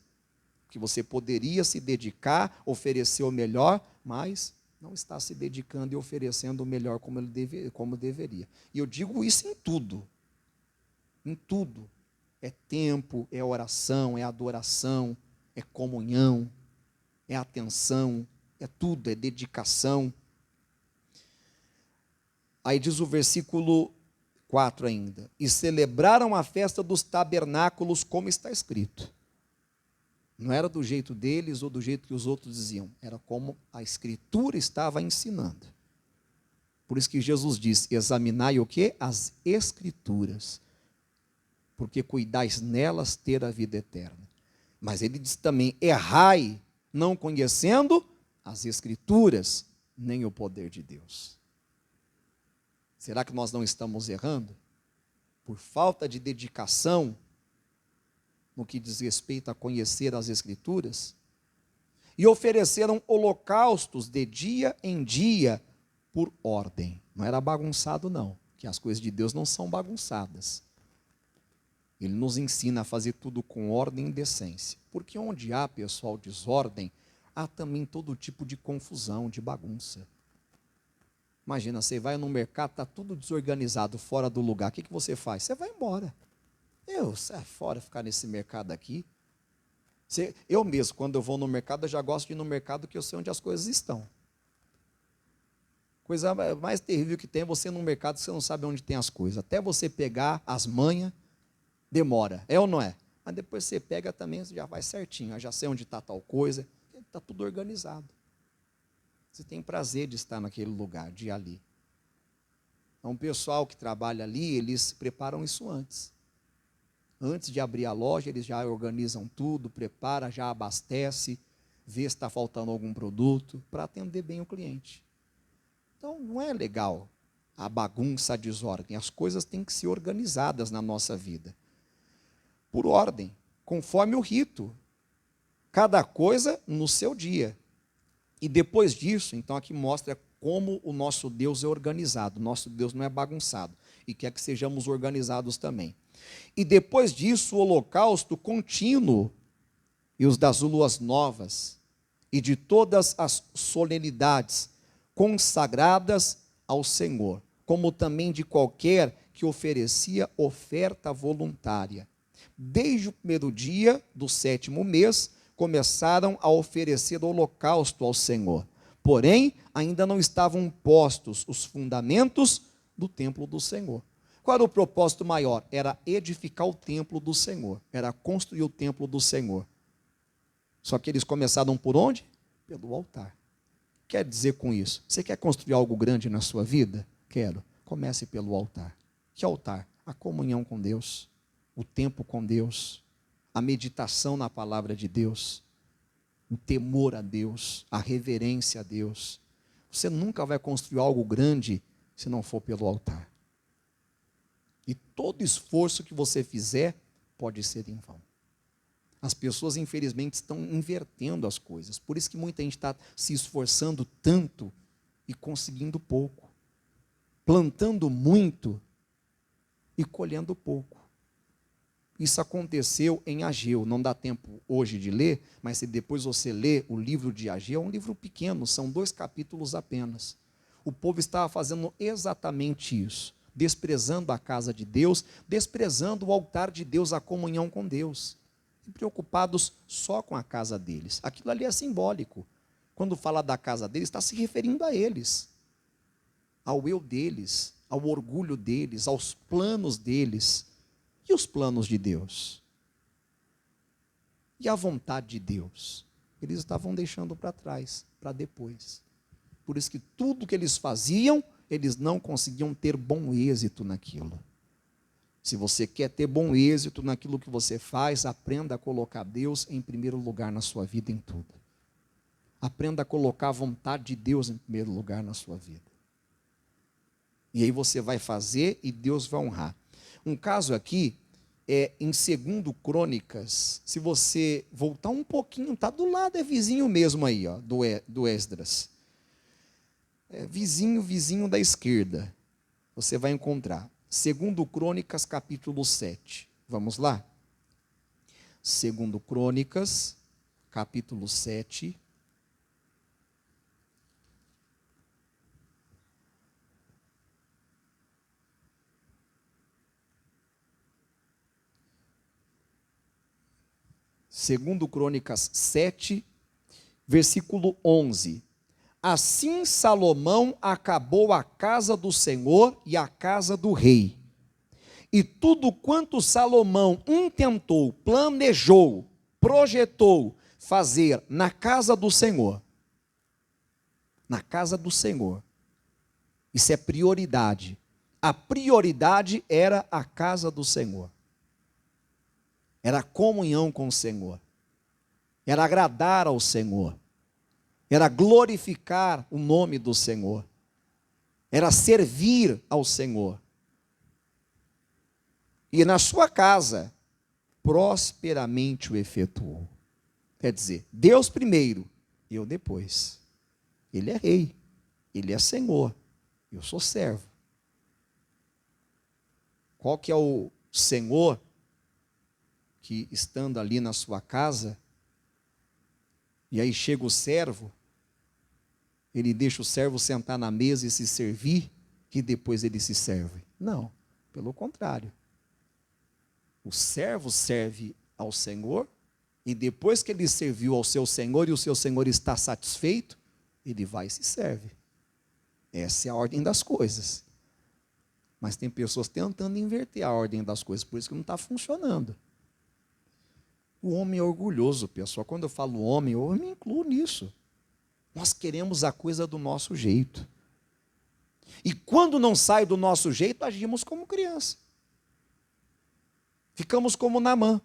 Speaker 2: Que você poderia se dedicar, oferecer o melhor, mas não está se dedicando e oferecendo o melhor como deveria. E eu digo isso em tudo. Em tudo. É tempo, é oração, é adoração, é comunhão, é atenção, é tudo, é dedicação. Aí diz o versículo 4 ainda. E celebraram a festa dos tabernáculos, como está escrito. Não era do jeito deles ou do jeito que os outros diziam. Era como a escritura estava ensinando. Por isso que Jesus disse, examinai o quê? As escrituras. Porque cuidais nelas ter a vida eterna. Mas ele diz também, errai, não conhecendo as escrituras, nem o poder de Deus. Será que nós não estamos errando? Por falta de dedicação no que diz respeito a conhecer as escrituras? E ofereceram holocaustos de dia em dia por ordem. Não era bagunçado não, que as coisas de Deus não são bagunçadas. Ele nos ensina a fazer tudo com ordem e decência. Porque onde há, pessoal, desordem, há também todo tipo de confusão, de bagunça. Imagina, você vai no mercado, está tudo desorganizado, fora do lugar. O que você faz? Você vai embora. Sai fora ficar nesse mercado aqui. Eu mesmo, quando eu vou no mercado, eu já gosto de ir no mercado que eu sei onde as coisas estão. Coisa mais terrível que tem é você ir no mercado que você não sabe onde tem as coisas. Até você pegar as manhas, demora. É ou não é? Mas depois você pega também, você já vai certinho. Eu já sei onde está tal coisa. Está tudo organizado. Você tem prazer de estar naquele lugar, de ir ali. Então, o pessoal que trabalha ali, eles preparam isso antes. Antes de abrir a loja, eles já organizam tudo, prepara, já abastece, vê se está faltando algum produto, para atender bem o cliente. Então, não é legal a bagunça, a desordem. As coisas têm que ser organizadas na nossa vida. Por ordem, conforme o rito. Cada coisa no seu dia. E depois disso, então aqui mostra como o nosso Deus é organizado. Nosso Deus não é bagunçado. E quer que sejamos organizados também. E depois disso, o holocausto contínuo, e os das luas novas, e de todas as solenidades consagradas ao Senhor, como também de qualquer que oferecia oferta voluntária. Desde o primeiro dia do 7º mês, começaram a oferecer holocausto ao Senhor. Porém, ainda não estavam postos os fundamentos do templo do Senhor. Qual era o propósito maior? Era edificar o templo do Senhor. Era construir o templo do Senhor. Só que eles começaram por onde? Pelo altar. Quer dizer com isso? Você quer construir algo grande na sua vida? Quero. Comece pelo altar. Que altar? A comunhão com Deus. O tempo com Deus. A meditação na palavra de Deus. o temor a Deus, a reverência a Deus. Você nunca vai construir algo grande se não for pelo altar. E todo esforço que você fizer pode ser em vão. As pessoas, infelizmente, estão invertendo as coisas. Por isso que muita gente está se esforçando tanto e conseguindo pouco. Plantando muito e colhendo pouco. Isso aconteceu em Ageu. Não dá tempo hoje de ler, mas se depois você ler o livro de Ageu, é um livro pequeno, são 2 capítulos apenas. O povo estava fazendo exatamente isso. Desprezando a casa de Deus, desprezando o altar de Deus, a comunhão com Deus. E preocupados só com a casa deles. Aquilo ali é simbólico. Quando fala da casa deles, está se referindo a eles. Ao eu deles, ao orgulho deles, aos planos deles. E os planos de Deus? E a vontade de Deus? Eles estavam deixando para trás, para depois. Por isso que tudo que eles faziam, eles não conseguiam ter bom êxito naquilo. Se você quer ter bom êxito naquilo que você faz, aprenda a colocar Deus em primeiro lugar na sua vida em tudo. Aprenda a colocar a vontade de Deus em primeiro lugar na sua vida. E aí você vai fazer e Deus vai honrar. Um caso aqui é em 2 Crônicas. Se você voltar um pouquinho, está do lado, é vizinho mesmo aí, ó, do Esdras. É vizinho da esquerda. Você vai encontrar. 2 Crônicas, capítulo 7. Vamos lá? 2 Crônicas, capítulo 7. Segundo Crônicas 7, versículo 11. Assim Salomão acabou a casa do Senhor e a casa do rei. E tudo quanto Salomão intentou, planejou, projetou fazer na casa do Senhor. Na casa do Senhor. Isso é prioridade. A prioridade era a casa do Senhor. Era a comunhão com o Senhor. Era agradar ao Senhor. Era glorificar o nome do Senhor. Era servir ao Senhor. E na sua casa, prosperamente o efetuou. Quer dizer, Deus primeiro, eu depois. Ele é rei, ele é Senhor, eu sou servo. Qual que é o Senhor que, estando ali na sua casa, e aí chega o servo, ele deixa o servo sentar na mesa e se servir, e depois ele se serve? Não, pelo contrário. O servo serve ao Senhor, e depois que ele serviu ao seu Senhor, e o seu Senhor está satisfeito, ele vai e se serve. Essa é a ordem das coisas. Mas tem pessoas tentando inverter a ordem das coisas, por isso que não está funcionando. O homem é orgulhoso, pessoal. Quando eu falo homem, eu me incluo nisso. Nós queremos a coisa do nosso jeito. E quando não sai do nosso jeito, agimos como criança. Ficamos como Naamã,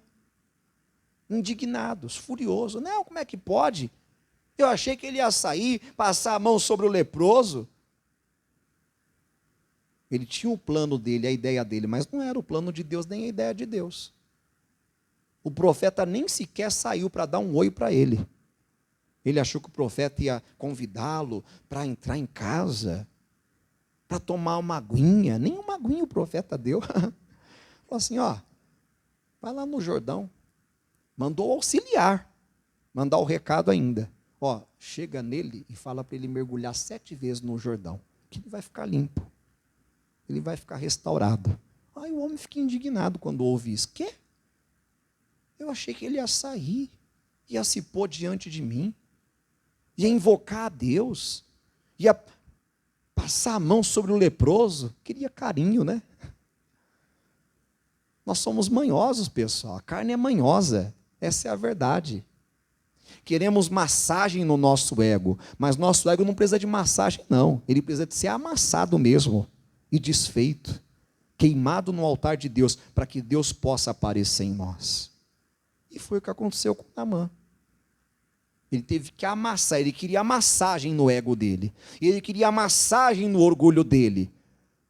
Speaker 2: indignados, furiosos. Não, como é que pode? Eu achei que ele ia sair, passar a mão sobre o leproso. Ele tinha o plano dele, a ideia dele, mas não era o plano de Deus, nem a ideia de Deus. O profeta nem sequer saiu para dar um oi para ele. Ele achou que o profeta ia convidá-lo para entrar em casa, para tomar uma aguinha. Nem uma aguinha o profeta deu. Falou assim, ó, vai lá no Jordão. Mandou auxiliar, mandar o recado ainda. Ó, chega nele e fala para ele mergulhar 7 vezes no Jordão, que ele vai ficar limpo. Ele vai ficar restaurado. Aí o homem fica indignado quando ouve isso. Quê? Eu achei que ele ia sair, ia se pôr diante de mim, ia invocar a Deus, ia passar a mão sobre o leproso. Queria carinho, né? Nós somos manhosos, pessoal. A carne é manhosa. Essa é a verdade. Queremos massagem no nosso ego, mas nosso ego não precisa de massagem, não. Ele precisa de ser amassado mesmo e desfeito, queimado no altar de Deus, para que Deus possa aparecer em nós. E foi o que aconteceu com Naamã. Ele teve que amassar, ele queria massagem no ego dele. Ele queria massagem no orgulho dele.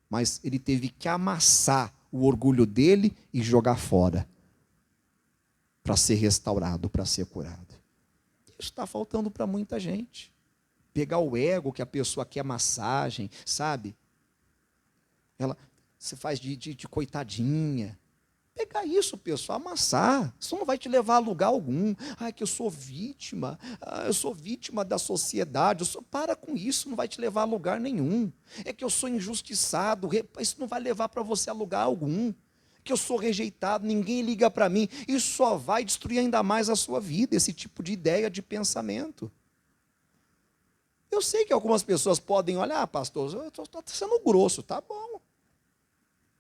Speaker 2: Mas ele teve que amassar o orgulho dele e jogar fora. Para ser restaurado, para ser curado. Isso está faltando para muita gente. Pegar o ego que a pessoa quer massagem, sabe? Você faz de coitadinha. Pegar isso, pessoal, amassar. Isso não vai te levar a lugar algum. Ah, que eu sou vítima. Eu sou vítima da sociedade. Para com isso, não vai te levar a lugar nenhum. É que eu sou injustiçado. Isso não vai levar para você a lugar algum. Que eu sou rejeitado, ninguém liga para mim. Isso só vai destruir ainda mais a sua vida, esse tipo de ideia, de pensamento. Eu sei que algumas pessoas podem olhar, pastor, eu estou sendo grosso, tá bom.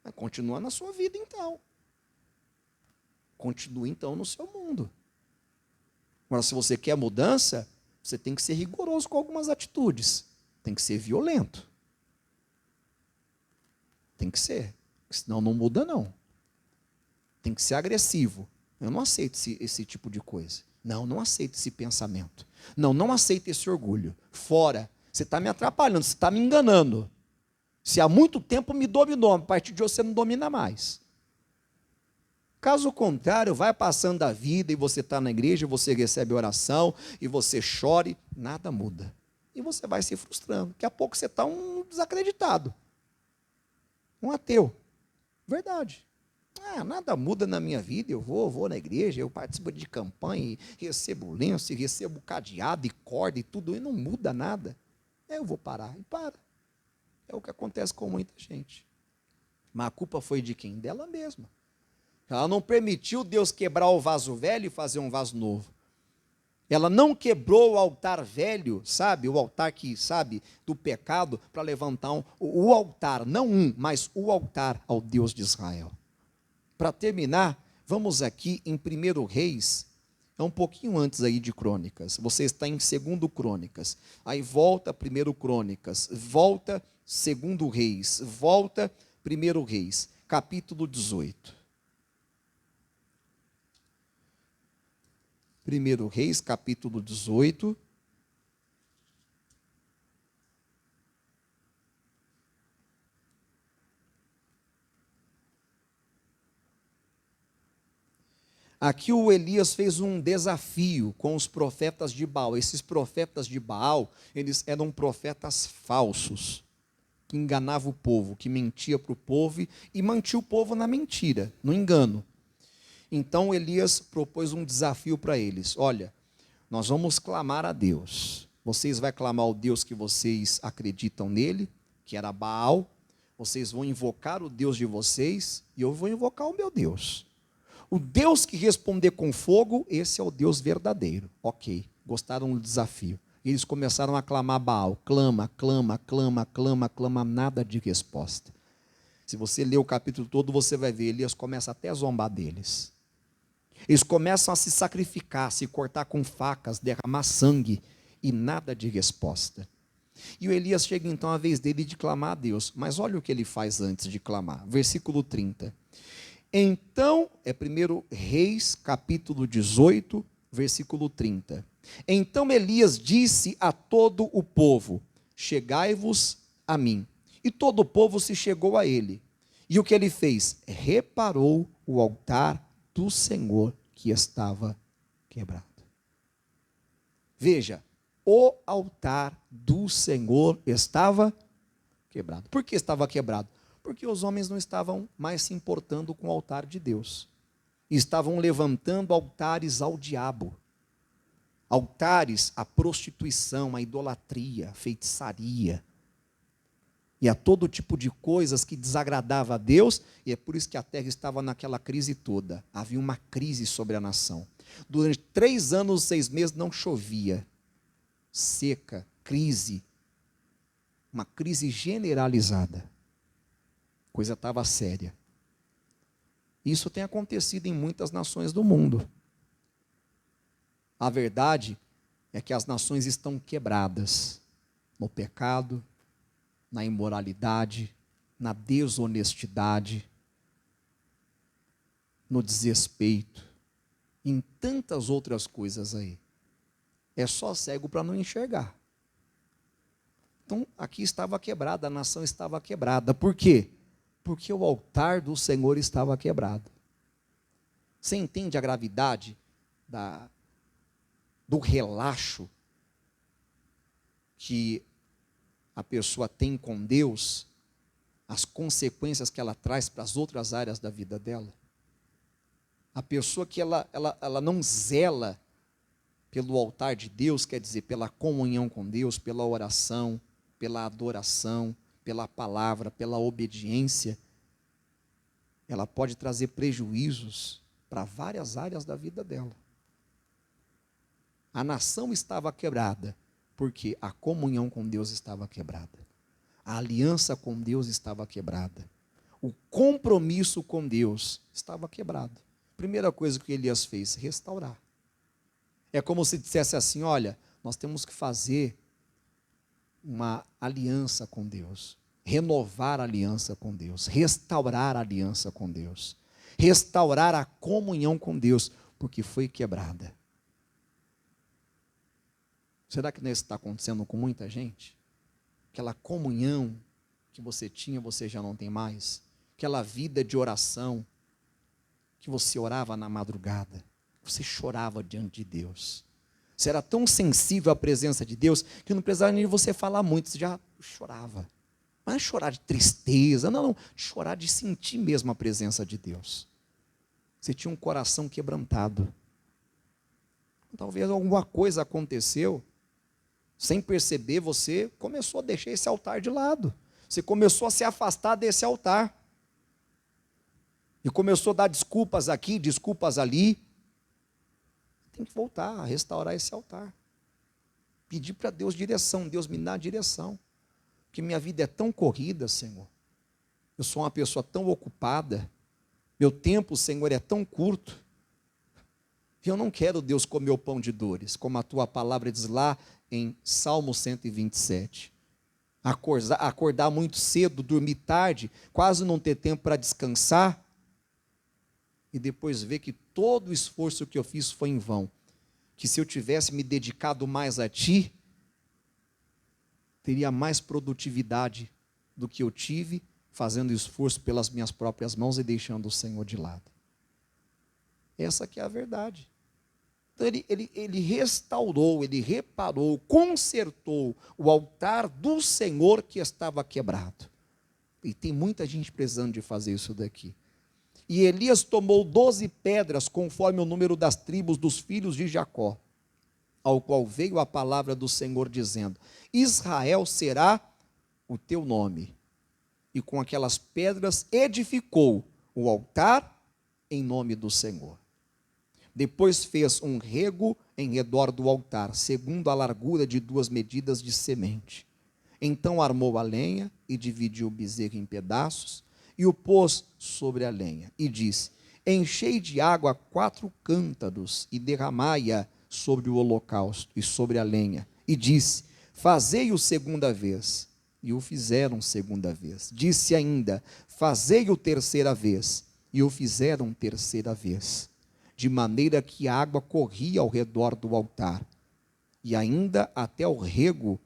Speaker 2: Mas continua na sua vida então. Continue então no seu mundo. Agora, se você quer mudança, você tem que ser rigoroso com algumas atitudes. Tem que ser violento. Tem que ser. Senão não muda não. Tem que ser agressivo. Eu não aceito esse tipo de coisa. Não aceito esse pensamento. Não aceito esse orgulho. Fora. Você está me atrapalhando, você está me enganando. Se há muito tempo me dominou, a partir de hoje você não domina mais. Caso contrário, vai passando a vida e você está na igreja, você recebe oração e você chora e nada muda. E você vai se frustrando. Daqui a pouco você está um desacreditado. Um ateu. Verdade. Nada muda na minha vida, eu vou na igreja, eu participo de campanha, recebo lenço, recebo cadeado e corda e tudo, e não muda nada. Eu vou parar, e para. É o que acontece com muita gente. Mas a culpa foi de quem? Dela mesma. Ela não permitiu Deus quebrar o vaso velho e fazer um vaso novo. Ela não quebrou o altar velho, sabe? O altar que, sabe, do pecado, para levantar o altar, não mas o altar ao Deus de Israel. Para terminar, vamos aqui em 1 Reis, é um pouquinho antes aí de Crônicas. Você está em 2 Crônicas. Aí volta 1 Crônicas, volta 2 Reis, volta 1 Reis, capítulo 18. 1 Reis, capítulo 18. Aqui o Elias fez um desafio com os profetas de Baal. Esses profetas de Baal, eles eram profetas falsos, que enganavam o povo, que mentia para o povo e mantinha o povo na mentira, no engano. Então Elias propôs um desafio para eles. Olha, nós vamos clamar a Deus. Vocês vão clamar ao Deus que vocês acreditam nele, que era Baal. Vocês vão invocar o Deus de vocês e eu vou invocar o meu Deus. O Deus que responder com fogo, esse é o Deus verdadeiro. Ok, gostaram do desafio. Eles começaram a clamar Baal. Clama, clama, clama, clama, clama, nada de resposta. Se você ler o capítulo todo, você vai ver, Elias começa até a zombar deles. Eles começam a se sacrificar, se cortar com facas, derramar sangue, e nada de resposta. E o Elias chega então a vez dele de clamar a Deus. Mas olha o que ele faz antes de clamar. Versículo 30. Então, é 1 Reis, capítulo 18, versículo 30. Então Elias disse a todo o povo: chegai-vos a mim. E todo o povo se chegou a ele. E o que ele fez? Reparou o altar do Senhor que estava quebrado. Veja, o altar do Senhor estava quebrado. Por que estava quebrado? Porque os homens não estavam mais se importando com o altar de Deus. Estavam levantando altares ao diabo. Altares à prostituição, à idolatria, à feitiçaria. E a todo tipo de coisas que desagradava a Deus. E é por isso que a terra estava naquela crise toda. Havia uma crise sobre a nação. Durante 3 anos e 6 meses não chovia. Seca, crise. Uma crise generalizada. Coisa estava séria. Isso tem acontecido em muitas nações do mundo. A verdade é que as nações estão quebradas no pecado, na imoralidade, na desonestidade, no desrespeito, em tantas outras coisas aí. É só cego para não enxergar. Então, aqui estava quebrada, a nação estava quebrada. Por quê? Porque o altar do Senhor estava quebrado. Você entende a gravidade do relaxo que a pessoa tem com Deus, as consequências que ela traz para as outras áreas da vida dela? A pessoa que ela não zela pelo altar de Deus, quer dizer, pela comunhão com Deus, pela oração, pela adoração, pela palavra, pela obediência, ela pode trazer prejuízos para várias áreas da vida dela. A nação estava quebrada, porque a comunhão com Deus estava quebrada. A aliança com Deus estava quebrada. O compromisso com Deus estava quebrado. Primeira coisa que Elias fez, restaurar. É como se dissesse assim, olha, nós temos que fazer uma aliança com Deus, renovar a aliança com Deus, restaurar a aliança com Deus, restaurar a comunhão com Deus, porque foi quebrada. Será que isso está acontecendo com muita gente? Aquela comunhão que você tinha, você já não tem mais? Aquela vida de oração, que você orava na madrugada, você chorava diante de Deus. Você era tão sensível à presença de Deus, que não precisava nem você falar muito, você já chorava. Não é chorar de tristeza, não, chorar de sentir mesmo a presença de Deus. Você tinha um coração quebrantado. Talvez alguma coisa aconteceu, sem perceber, você começou a deixar esse altar de lado. Você começou a se afastar desse altar. E começou a dar desculpas aqui, desculpas ali. Tem que voltar a restaurar esse altar. Pedir para Deus direção. Deus me dá direção. Porque minha vida é tão corrida, Senhor. Eu sou uma pessoa tão ocupada. Meu tempo, Senhor, é tão curto. Eu não quero, Deus, comer o pão de dores, como a tua palavra diz lá em Salmo 127. Acordar muito cedo, dormir tarde, quase não ter tempo para descansar, e depois ver que todo o esforço que eu fiz foi em vão. Que se eu tivesse me dedicado mais a ti, teria mais produtividade do que eu tive, fazendo esforço pelas minhas próprias mãos e deixando o Senhor de lado. Essa que é a verdade. Então ele restaurou, ele reparou, consertou o altar do Senhor que estava quebrado. E tem muita gente precisando de fazer isso daqui. E Elias tomou 12 pedras, conforme o número das tribos dos filhos de Jacó, ao qual veio a palavra do Senhor dizendo: Israel será o teu nome. E com aquelas pedras edificou o altar em nome do Senhor. Depois fez um rego em redor do altar, segundo a largura de 2 medidas de semente. Então armou a lenha e dividiu o bezerro em pedaços e o pôs sobre a lenha. E disse: enchei de água 4 cântaros e derramai-a sobre o holocausto e sobre a lenha. E disse: fazei-o segunda vez. E o fizeram segunda vez. Disse ainda: fazei-o terceira vez. E o fizeram terceira vez. De maneira que a água corria ao redor do altar, e ainda até o rego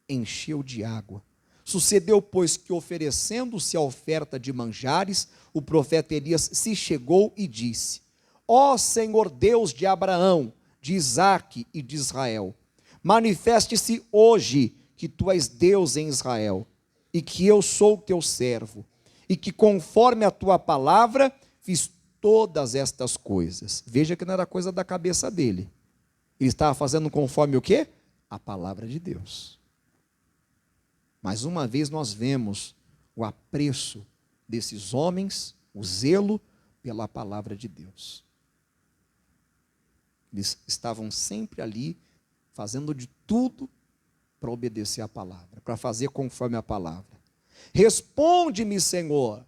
Speaker 2: encheu de água. Sucedeu, pois, que oferecendo-se a oferta de manjares, o profeta Elias se chegou e disse: ó Senhor Deus de Abraão, de Isaque e de Israel, manifeste-se hoje que tu és Deus em Israel, e que eu sou teu servo, e que conforme a tua palavra fiz todas estas coisas. Veja que não era coisa da cabeça dele. Ele estava fazendo conforme o quê? A palavra de Deus. Mais uma vez nós vemos o apreço desses homens, o zelo pela palavra de Deus. Eles estavam sempre ali, fazendo de tudo para obedecer a palavra, para fazer conforme a palavra. Responde-me, Senhor,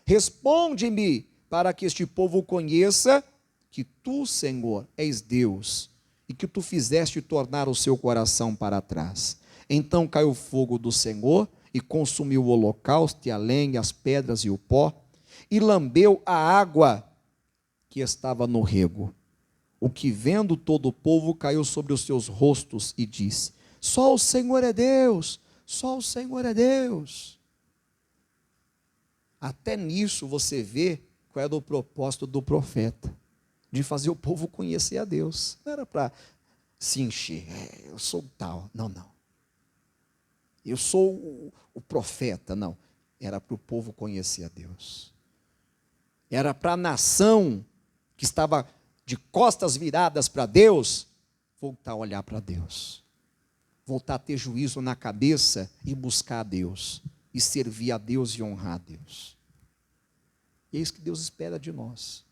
Speaker 2: responde-me, para que este povo conheça que tu, Senhor, és Deus, e que tu fizeste tornar o seu coração para trás. Então caiu o fogo do Senhor, e consumiu o holocausto, e a lenha, as pedras e o pó, e lambeu a água que estava no rego. o que vendo todo o povo caiu sobre os seus rostos e disse: só o Senhor é Deus, só o Senhor é Deus. Até nisso você vê qual era o propósito do profeta, de fazer o povo conhecer a Deus. Não era para se encher, eu sou tal, não, eu sou o profeta, não, era para o povo conhecer a Deus, era para a nação que estava de costas viradas para Deus, voltar a olhar para Deus, voltar a ter juízo na cabeça e buscar a Deus, e servir a Deus e honrar a Deus. E é isso que Deus espera de nós,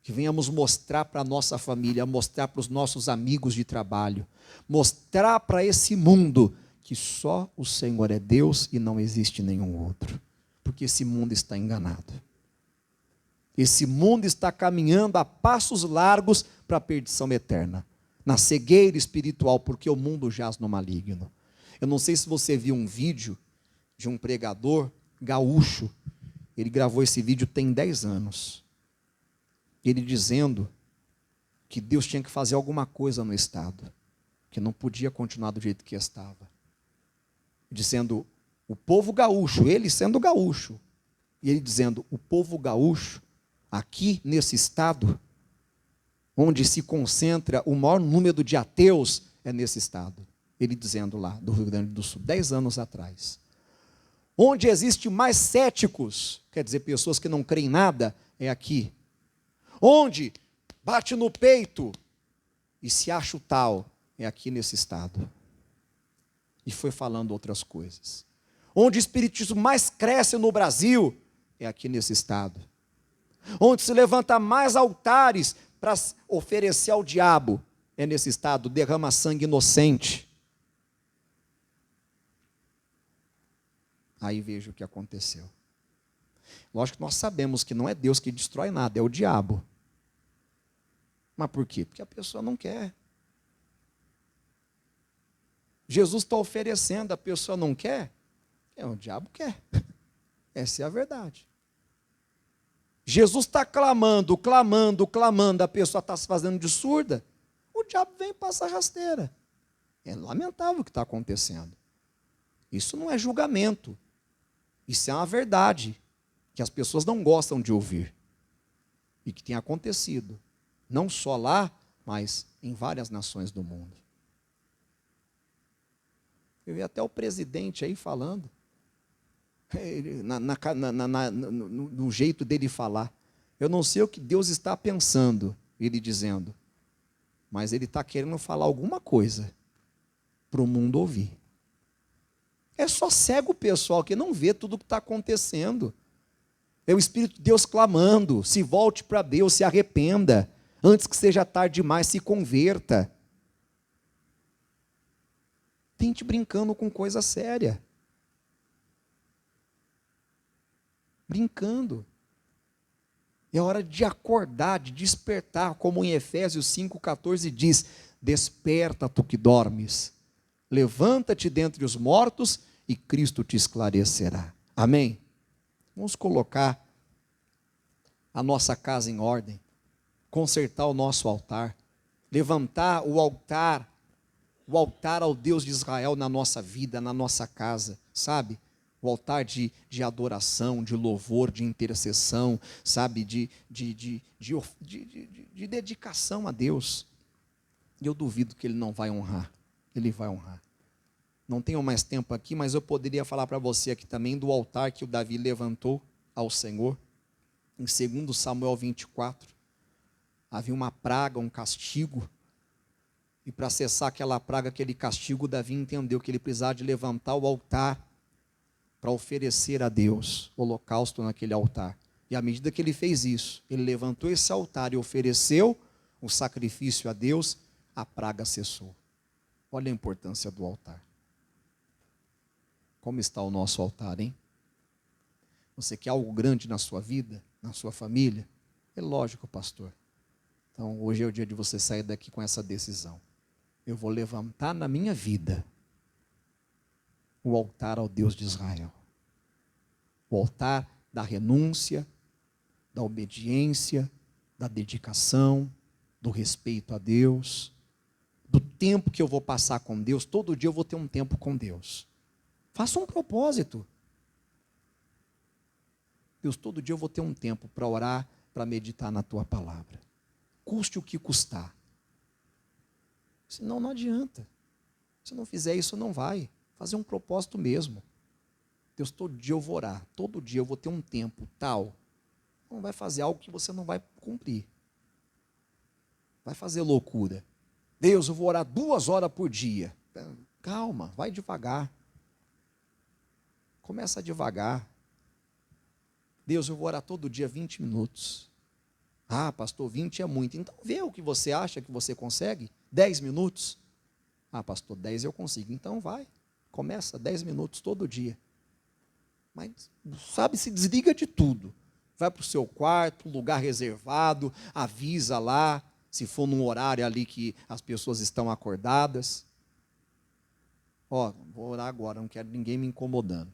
Speaker 2: que venhamos mostrar para a nossa família, mostrar para os nossos amigos de trabalho, mostrar para esse mundo que só o Senhor é Deus e não existe nenhum outro, porque esse mundo está enganado. Esse mundo está caminhando a passos largos para a perdição eterna, na cegueira espiritual, porque o mundo jaz no maligno. Eu não sei se você viu um vídeo de um pregador gaúcho, ele gravou esse vídeo tem 10 anos, ele dizendo que Deus tinha que fazer alguma coisa no estado, que não podia continuar do jeito que estava, dizendo, o povo gaúcho, ele sendo gaúcho, e ele dizendo, o povo gaúcho, aqui nesse estado, onde se concentra o maior número de ateus, é nesse estado. Ele dizendo lá, do Rio Grande do Sul, 10 anos atrás. Onde existe mais céticos, quer dizer, pessoas que não creem em nada, é aqui. Onde bate no peito e se acha o tal, é aqui nesse estado. E foi falando outras coisas. Onde o espiritismo mais cresce no Brasil, é aqui nesse estado. Onde se levanta mais altares para oferecer ao diabo, é nesse estado, derrama sangue inocente. Aí veja o que aconteceu. Lógico que nós sabemos que não é Deus que destrói nada, é o diabo. Mas por quê? Porque a pessoa não quer. Jesus está oferecendo, a pessoa não quer, o diabo quer. Essa é a verdade. Jesus está clamando, a pessoa está se fazendo de surda, o diabo vem e passa a rasteira. É lamentável o que está acontecendo. Isso não é julgamento, isso é uma verdade, que as pessoas não gostam de ouvir, e que tem acontecido, não só lá, mas em várias nações do mundo. Eu vi até o presidente aí falando, no jeito dele falar. Eu não sei o que Deus está pensando, ele dizendo, mas ele está querendo falar alguma coisa para o mundo ouvir. É só cego pessoal que não vê tudo o que está acontecendo. É o Espírito de Deus clamando, se volte para Deus, se arrependa, antes que seja tarde demais, se converta. Tem gente brincando com coisa séria. Brincando. É hora de acordar, de despertar, como em Efésios 5,14 diz, desperta tu que dormes, levanta-te dentre os mortos e Cristo te esclarecerá. Amém? Vamos colocar a nossa casa em ordem, consertar o nosso altar, levantar o altar ao Deus de Israel na nossa vida, na nossa casa, sabe? O altar de adoração, de louvor, de intercessão, sabe? De dedicação a Deus. E eu duvido que Ele não vai honrar. Ele vai honrar. Não tenho mais tempo aqui, mas eu poderia falar para você aqui também do altar que o Davi levantou ao Senhor. Em 2 Samuel 24, havia uma praga, um castigo. E para cessar aquela praga, aquele castigo, Davi entendeu que ele precisava de levantar o altar para oferecer a Deus holocausto naquele altar. E à medida que ele fez isso, ele levantou esse altar e ofereceu o sacrifício a Deus, a praga cessou. Olha a importância do altar. Como está o nosso altar, hein? Você quer algo grande na sua vida, na sua família? É lógico, pastor. Então, hoje é o dia de você sair daqui com essa decisão. Eu vou levantar na minha vida o altar ao Deus de Israel. O altar da renúncia, da obediência, da dedicação, do respeito a Deus, do tempo que eu vou passar com Deus. Todo dia eu vou ter um tempo com Deus. Faça um propósito. Deus, todo dia eu vou ter um tempo para orar, para meditar na tua palavra. Custe o que custar. Senão não adianta. Se não fizer isso, não vai. Fazer um propósito mesmo. Deus, todo dia eu vou orar. Todo dia eu vou ter um tempo tal. Não vai fazer algo que você não vai cumprir. Vai fazer loucura. Deus, eu vou orar 2 horas por dia. Calma, vai devagar. Começa devagar. Deus, eu vou orar todo dia 20 minutos. Ah, pastor, 20 é muito. Então vê o que você acha que você consegue. 10 minutos. Ah, pastor, 10 eu consigo. Então vai. Começa 10 minutos todo dia. Mas, sabe, se desliga de tudo. Vai para o seu quarto, lugar reservado, avisa lá, se for num horário ali que as pessoas estão acordadas. Ó, vou orar agora, não quero ninguém me incomodando.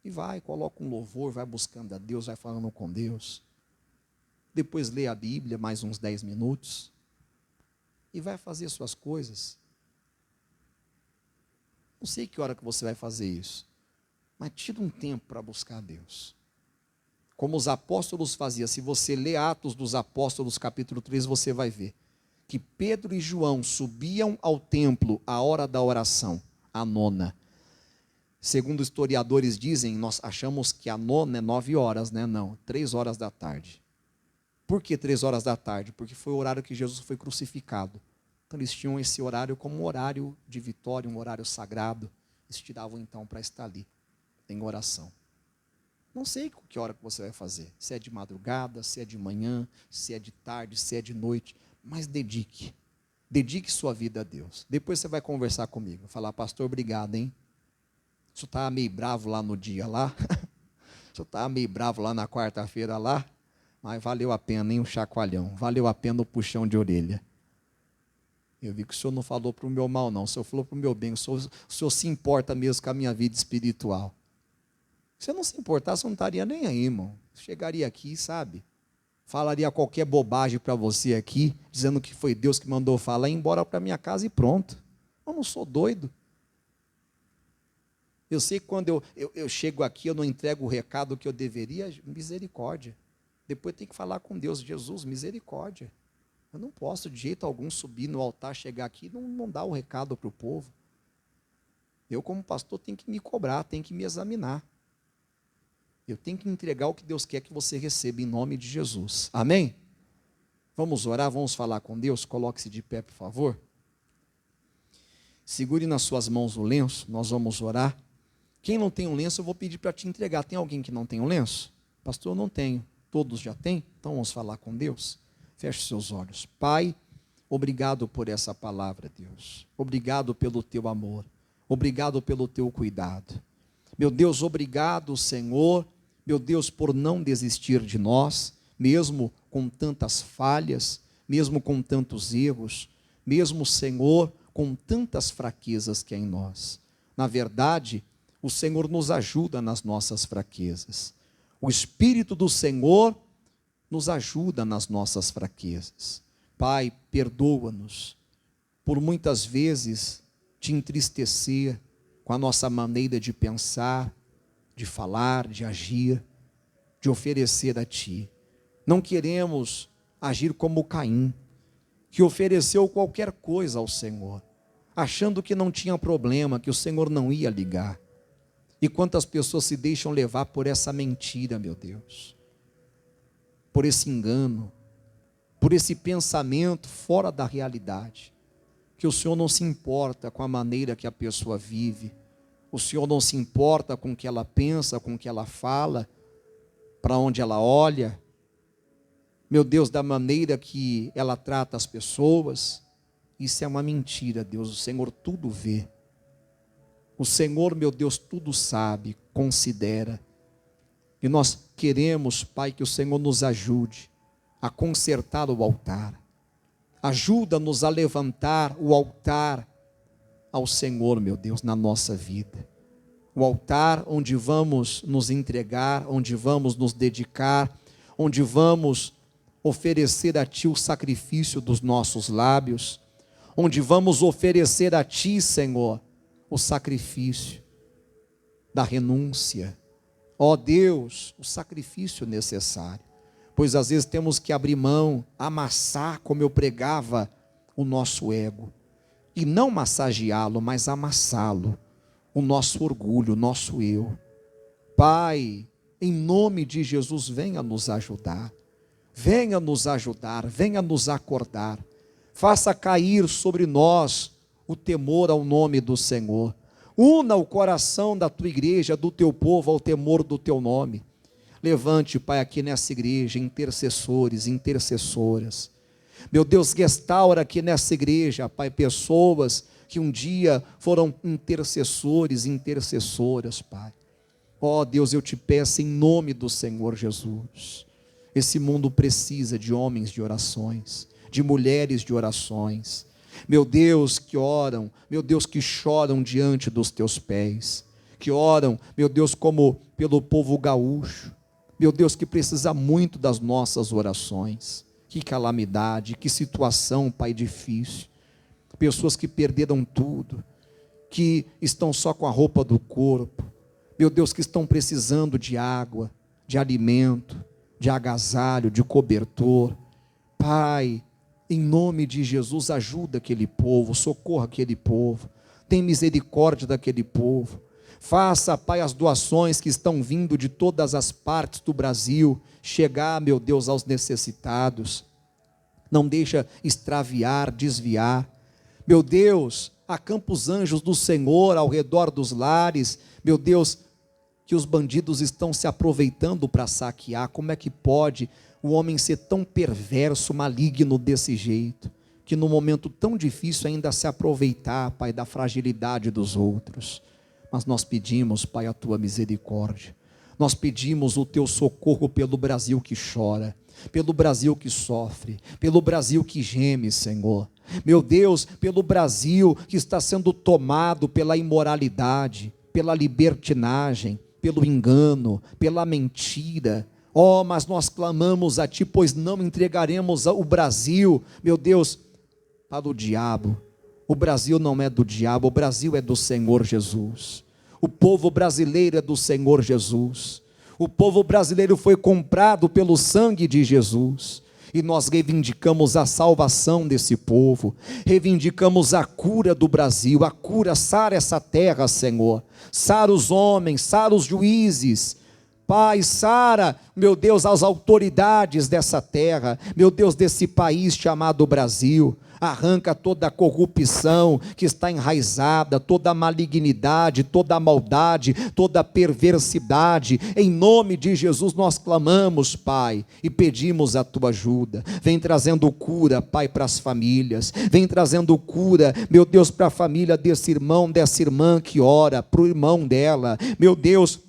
Speaker 2: E vai, coloca um louvor, vai buscando a Deus, vai falando com Deus. Depois lê a Bíblia, mais uns 10 minutos. E vai fazer suas coisas. Não sei que hora que você vai fazer isso. Mas tira um tempo para buscar a Deus. Como os apóstolos faziam. Se você ler Atos dos Apóstolos, capítulo 3, você vai ver que Pedro e João subiam ao templo à hora da oração, a nona. Segundo historiadores dizem, nós achamos que a nona é 9 horas, né? Não, 3 horas da tarde. Por que 3 horas da tarde? Porque foi o horário que Jesus foi crucificado. Então eles tinham esse horário como um horário de vitória, um horário sagrado. Eles tiravam então para estar ali, em oração. Não sei que hora que você vai fazer. Se é de madrugada, se é de manhã, se é de tarde, se é de noite. Mas dedique. Dedique sua vida a Deus. Depois você vai conversar comigo. Falar, pastor, obrigado, hein? O senhor estava meio bravo lá no dia lá. O senhor estava meio bravo lá na quarta-feira lá. Mas valeu a pena, hein, o chacoalhão. Valeu a pena o puxão de orelha. Eu vi que o senhor não falou para o meu mal, não. O senhor falou para o meu bem. O senhor se importa mesmo com a minha vida espiritual. Se eu não se importasse, eu não estaria nem aí, irmão. Chegaria aqui, sabe? Falaria qualquer bobagem para você aqui, dizendo que foi Deus que mandou falar, e ir embora para minha casa e pronto. Eu não sou doido. Eu sei que quando eu chego aqui, eu não entrego o recado que eu deveria, misericórdia. Depois tem que falar com Deus, Jesus, misericórdia. Eu não posso de jeito algum subir no altar, chegar aqui e não dar o recado para o povo. Eu como pastor tenho que me cobrar, tenho que me examinar. Eu tenho que entregar o que Deus quer que você receba em nome de Jesus. Amém? Vamos orar, vamos falar com Deus. Coloque-se de pé, por favor. Segure nas suas mãos o lenço, nós vamos orar. Quem não tem um lenço, eu vou pedir para te entregar. Tem alguém que não tem um lenço? Pastor, eu não tenho. Todos já têm? Então vamos falar com Deus. Feche seus olhos. Pai, obrigado por essa palavra, Deus. Obrigado pelo teu amor. Obrigado pelo teu cuidado. Meu Deus, obrigado, Senhor, meu Deus, por não desistir de nós, mesmo com tantas falhas, mesmo com tantos erros, mesmo, Senhor, com tantas fraquezas que há em nós. Na verdade, o Senhor nos ajuda nas nossas fraquezas. O Espírito do Senhor nos ajuda nas nossas fraquezas. Pai, perdoa-nos por muitas vezes te entristecer com a nossa maneira de pensar, de falar, de agir, de oferecer a Ti. Não queremos agir como Caim, que ofereceu qualquer coisa ao Senhor, achando que não tinha problema, que o Senhor não ia ligar. E quantas pessoas se deixam levar por essa mentira, meu Deus, por esse engano, por esse pensamento fora da realidade, que o Senhor não se importa com a maneira que a pessoa vive, o Senhor não se importa com o que ela pensa, com o que ela fala, para onde ela olha, meu Deus, da maneira que ela trata as pessoas. Isso é uma mentira, Deus, o Senhor tudo vê. O Senhor, meu Deus, tudo sabe, considera. E nós queremos, Pai, que o Senhor nos ajude a consertar o altar. Ajuda-nos a levantar o altar ao Senhor, meu Deus, na nossa vida. O altar onde vamos nos entregar, onde vamos nos dedicar, onde vamos oferecer a Ti o sacrifício dos nossos lábios, onde vamos oferecer a Ti, Senhor, o sacrifício da renúncia. Ó Deus, o sacrifício necessário, pois às vezes temos que abrir mão, amassar, como eu pregava, o nosso ego, e não massageá-lo, mas amassá-lo, o nosso orgulho, o nosso eu. Pai, em nome de Jesus, venha nos ajudar, venha nos ajudar, venha nos acordar, faça cair sobre nós o temor ao nome do Senhor, una o coração da tua igreja, do teu povo, ao temor do teu nome. Levante, Pai, aqui nessa igreja, intercessores, intercessoras. Meu Deus, restaura aqui nessa igreja, Pai, pessoas que um dia foram intercessores, intercessoras, Pai. Ó Deus, eu te peço em nome do Senhor Jesus. Esse mundo precisa de homens de orações, de mulheres de orações. Meu Deus, que oram, meu Deus, que choram diante dos teus pés, que oram, meu Deus, como pelo povo gaúcho, meu Deus, que precisa muito das nossas orações. Que calamidade, que situação, Pai, difícil. Pessoas que perderam tudo, que estão só com a roupa do corpo, meu Deus, que estão precisando de água, de alimento, de agasalho, de cobertor. Pai, em nome de Jesus, ajuda aquele povo, socorra aquele povo, tem misericórdia daquele povo. Faça, Pai, as doações que estão vindo de todas as partes do Brasil chegar, meu Deus, aos necessitados. Não deixa extraviar, desviar. Meu Deus, acampa os anjos do Senhor ao redor dos lares. Meu Deus, que os bandidos estão se aproveitando para saquear. Como é que pode o homem ser tão perverso, maligno desse jeito, que no momento tão difícil ainda se aproveitar, Pai, da fragilidade dos outros? Mas nós pedimos, Pai, a tua misericórdia, nós pedimos o teu socorro pelo Brasil que chora, pelo Brasil que sofre, pelo Brasil que geme, Senhor. Meu Deus, pelo Brasil que está sendo tomado pela imoralidade, pela libertinagem, pelo engano, pela mentira. Ó, mas nós clamamos a Ti, pois não entregaremos o Brasil, meu Deus, para o diabo. O Brasil não é do diabo, o Brasil é do Senhor Jesus. O povo brasileiro é do Senhor Jesus. O povo brasileiro foi comprado pelo sangue de Jesus. E nós reivindicamos a salvação desse povo, reivindicamos a cura do Brasil, a cura, sara essa terra, Senhor. Sara os homens, sara os juízes. Pai, sara, meu Deus, as autoridades dessa terra, meu Deus, desse país chamado Brasil. Arranca toda a corrupção que está enraizada, toda a malignidade, toda a maldade, toda a perversidade. Em nome de Jesus nós clamamos, Pai, e pedimos a tua ajuda. Vem trazendo cura, Pai, para as famílias. Vem trazendo cura, meu Deus, para a família desse irmão, dessa irmã que ora, para o irmão dela. Meu Deus,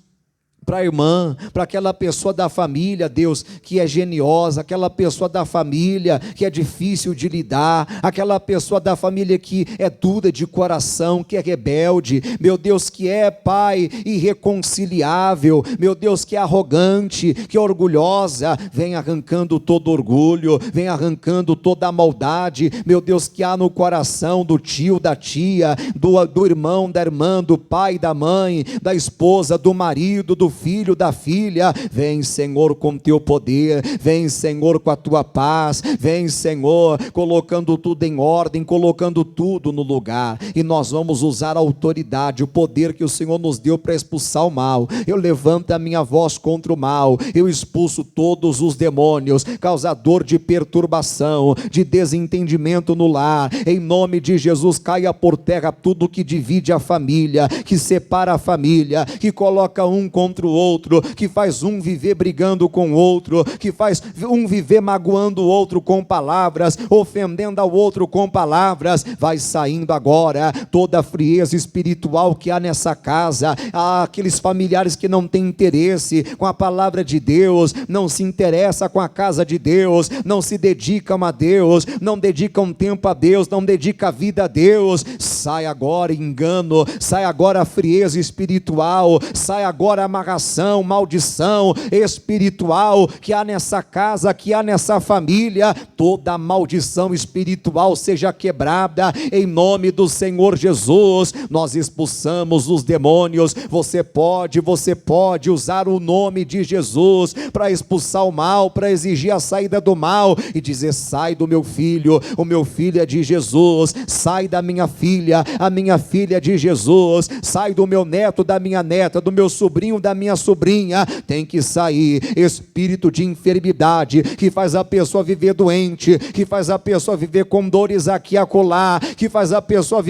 Speaker 2: para a irmã, para aquela pessoa da família, Deus, que é geniosa, aquela pessoa da família que é difícil de lidar, aquela pessoa da família que é dura de coração, que é rebelde, meu Deus, que é, Pai, irreconciliável, meu Deus, que é arrogante, que é orgulhosa. Vem arrancando todo orgulho, vem arrancando toda a maldade, meu Deus, que há no coração do tio, da tia, do irmão, da irmã, do pai, da mãe, da esposa, do marido, do filho, da filha. Vem, Senhor, com teu poder, vem, Senhor, com a tua paz, vem, Senhor, colocando tudo em ordem, colocando tudo no lugar, e nós vamos usar a autoridade, o poder que o Senhor nos deu para expulsar o mal. Eu levanto a minha voz contra o mal, eu expulso todos os demônios, causador de perturbação, de desentendimento no lar. Em nome de Jesus, caia por terra tudo que divide a família, que separa a família, que coloca um contra o outro, que faz um viver brigando com o outro, que faz um viver magoando o outro com palavras, ofendendo ao outro com palavras. Vai saindo agora toda a frieza espiritual que há nessa casa. Aqueles familiares que não têm interesse com a palavra de Deus, não se interessam com a casa de Deus, não se dedicam a Deus, não dedicam tempo a Deus, não dedicam a vida a Deus. Sai agora engano, sai agora a frieza espiritual, sai agora a amarração amarração, maldição espiritual que há nessa casa, que há nessa família, toda maldição espiritual seja quebrada em nome do Senhor Jesus. Nós expulsamos os demônios. Você pode usar o nome de Jesus para expulsar o mal, para exigir a saída do mal e dizer: sai do meu filho, o meu filho é de Jesus, sai da minha filha, a minha filha é de Jesus, sai do meu neto, da minha neta, do meu sobrinho, da minha sobrinha. Tem que sair espírito de enfermidade que faz a pessoa viver doente, que faz a pessoa viver com dores aqui e acolá, que faz a pessoa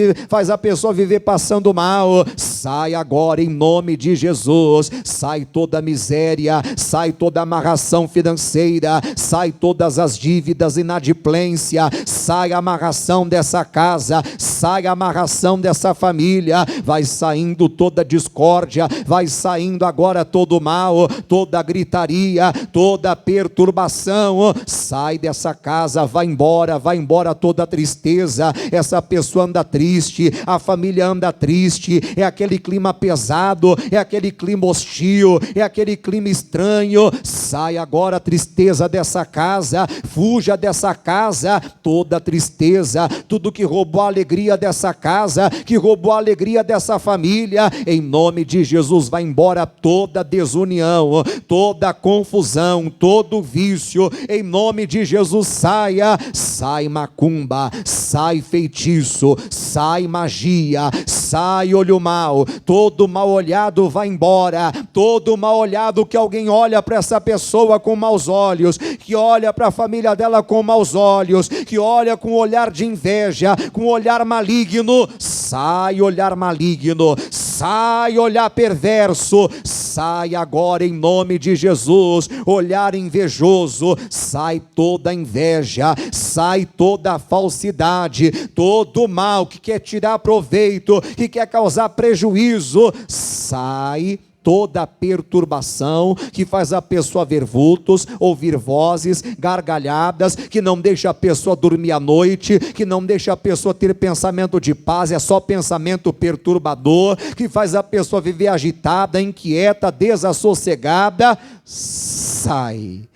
Speaker 2: viver passando mal. Sai agora em nome de Jesus. Sai toda a miséria, sai toda a amarração financeira, sai todas as dívidas, inadimplência, sai a amarração dessa casa, sai a amarração dessa família, vai saindo toda discórdia, vai saindo agora todo mal, toda gritaria, toda perturbação, sai dessa casa, vai embora toda tristeza. Essa pessoa anda triste, a família anda triste, é aquele clima pesado, é aquele clima hostil, é aquele clima estranho. Sai agora a tristeza dessa casa, fuja dessa casa, toda tristeza, tudo que roubou a alegria dessa casa, que roubou a alegria dessa família, em nome de Jesus vai embora toda desunião, toda confusão, todo vício, em nome de Jesus sai macumba, sai feitiço, sai magia, sai olho mau, todo mal olhado vai embora, todo mal olhado que alguém olha para essa pessoa com maus olhos, que olha para a família dela com maus olhos, que olha com olhar de inveja, com olhar maligno, sai olhar maligno, sai olhar perverso, sai agora em nome de Jesus, olhar invejoso, sai toda inveja, sai toda falsidade, todo mal que quer tirar proveito, que quer causar prejuízo, sai toda perturbação que faz a pessoa ver vultos, ouvir vozes, gargalhadas, que não deixa a pessoa dormir à noite, que não deixa a pessoa ter pensamento de paz, é só pensamento perturbador, que faz a pessoa viver agitada, inquieta, desassossegada. Sai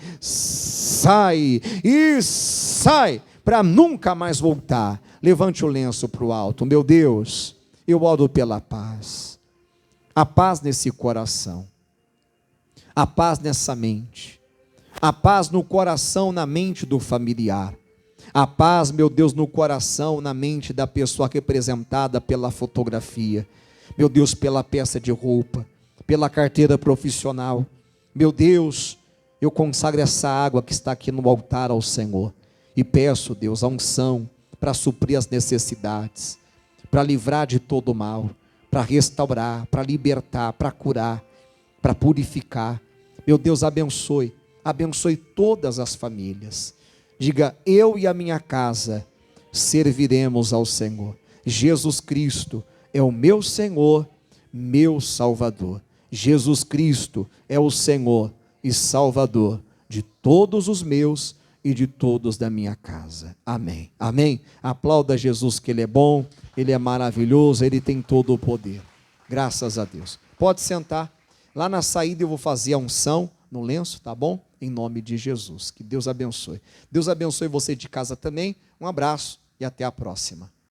Speaker 2: para nunca mais voltar. Levante o lenço para o alto. Meu Deus, eu oro pela paz. A paz nesse coração, a paz nessa mente, a paz no coração, na mente do familiar, a paz, meu Deus, no coração, na mente da pessoa representada pela fotografia, meu Deus, pela peça de roupa, pela carteira profissional. Meu Deus, eu consagro essa água que está aqui no altar ao Senhor e peço, Deus, a unção para suprir as necessidades, para livrar de todo mal, para restaurar, para libertar, para curar, para purificar. Meu Deus, abençoe todas as famílias. Diga: eu e a minha casa serviremos ao Senhor. Jesus Cristo é o meu Senhor, meu Salvador. Jesus Cristo é o Senhor e Salvador de todos os meus e de todos da minha casa. Amém. Amém. Aplauda Jesus, que Ele é bom, Ele é maravilhoso, Ele tem todo o poder. Graças a Deus. Pode sentar. Lá na saída eu vou fazer a unção no lenço, tá bom? Em nome de Jesus. Que Deus abençoe. Deus abençoe você de casa também. Um abraço e até a próxima.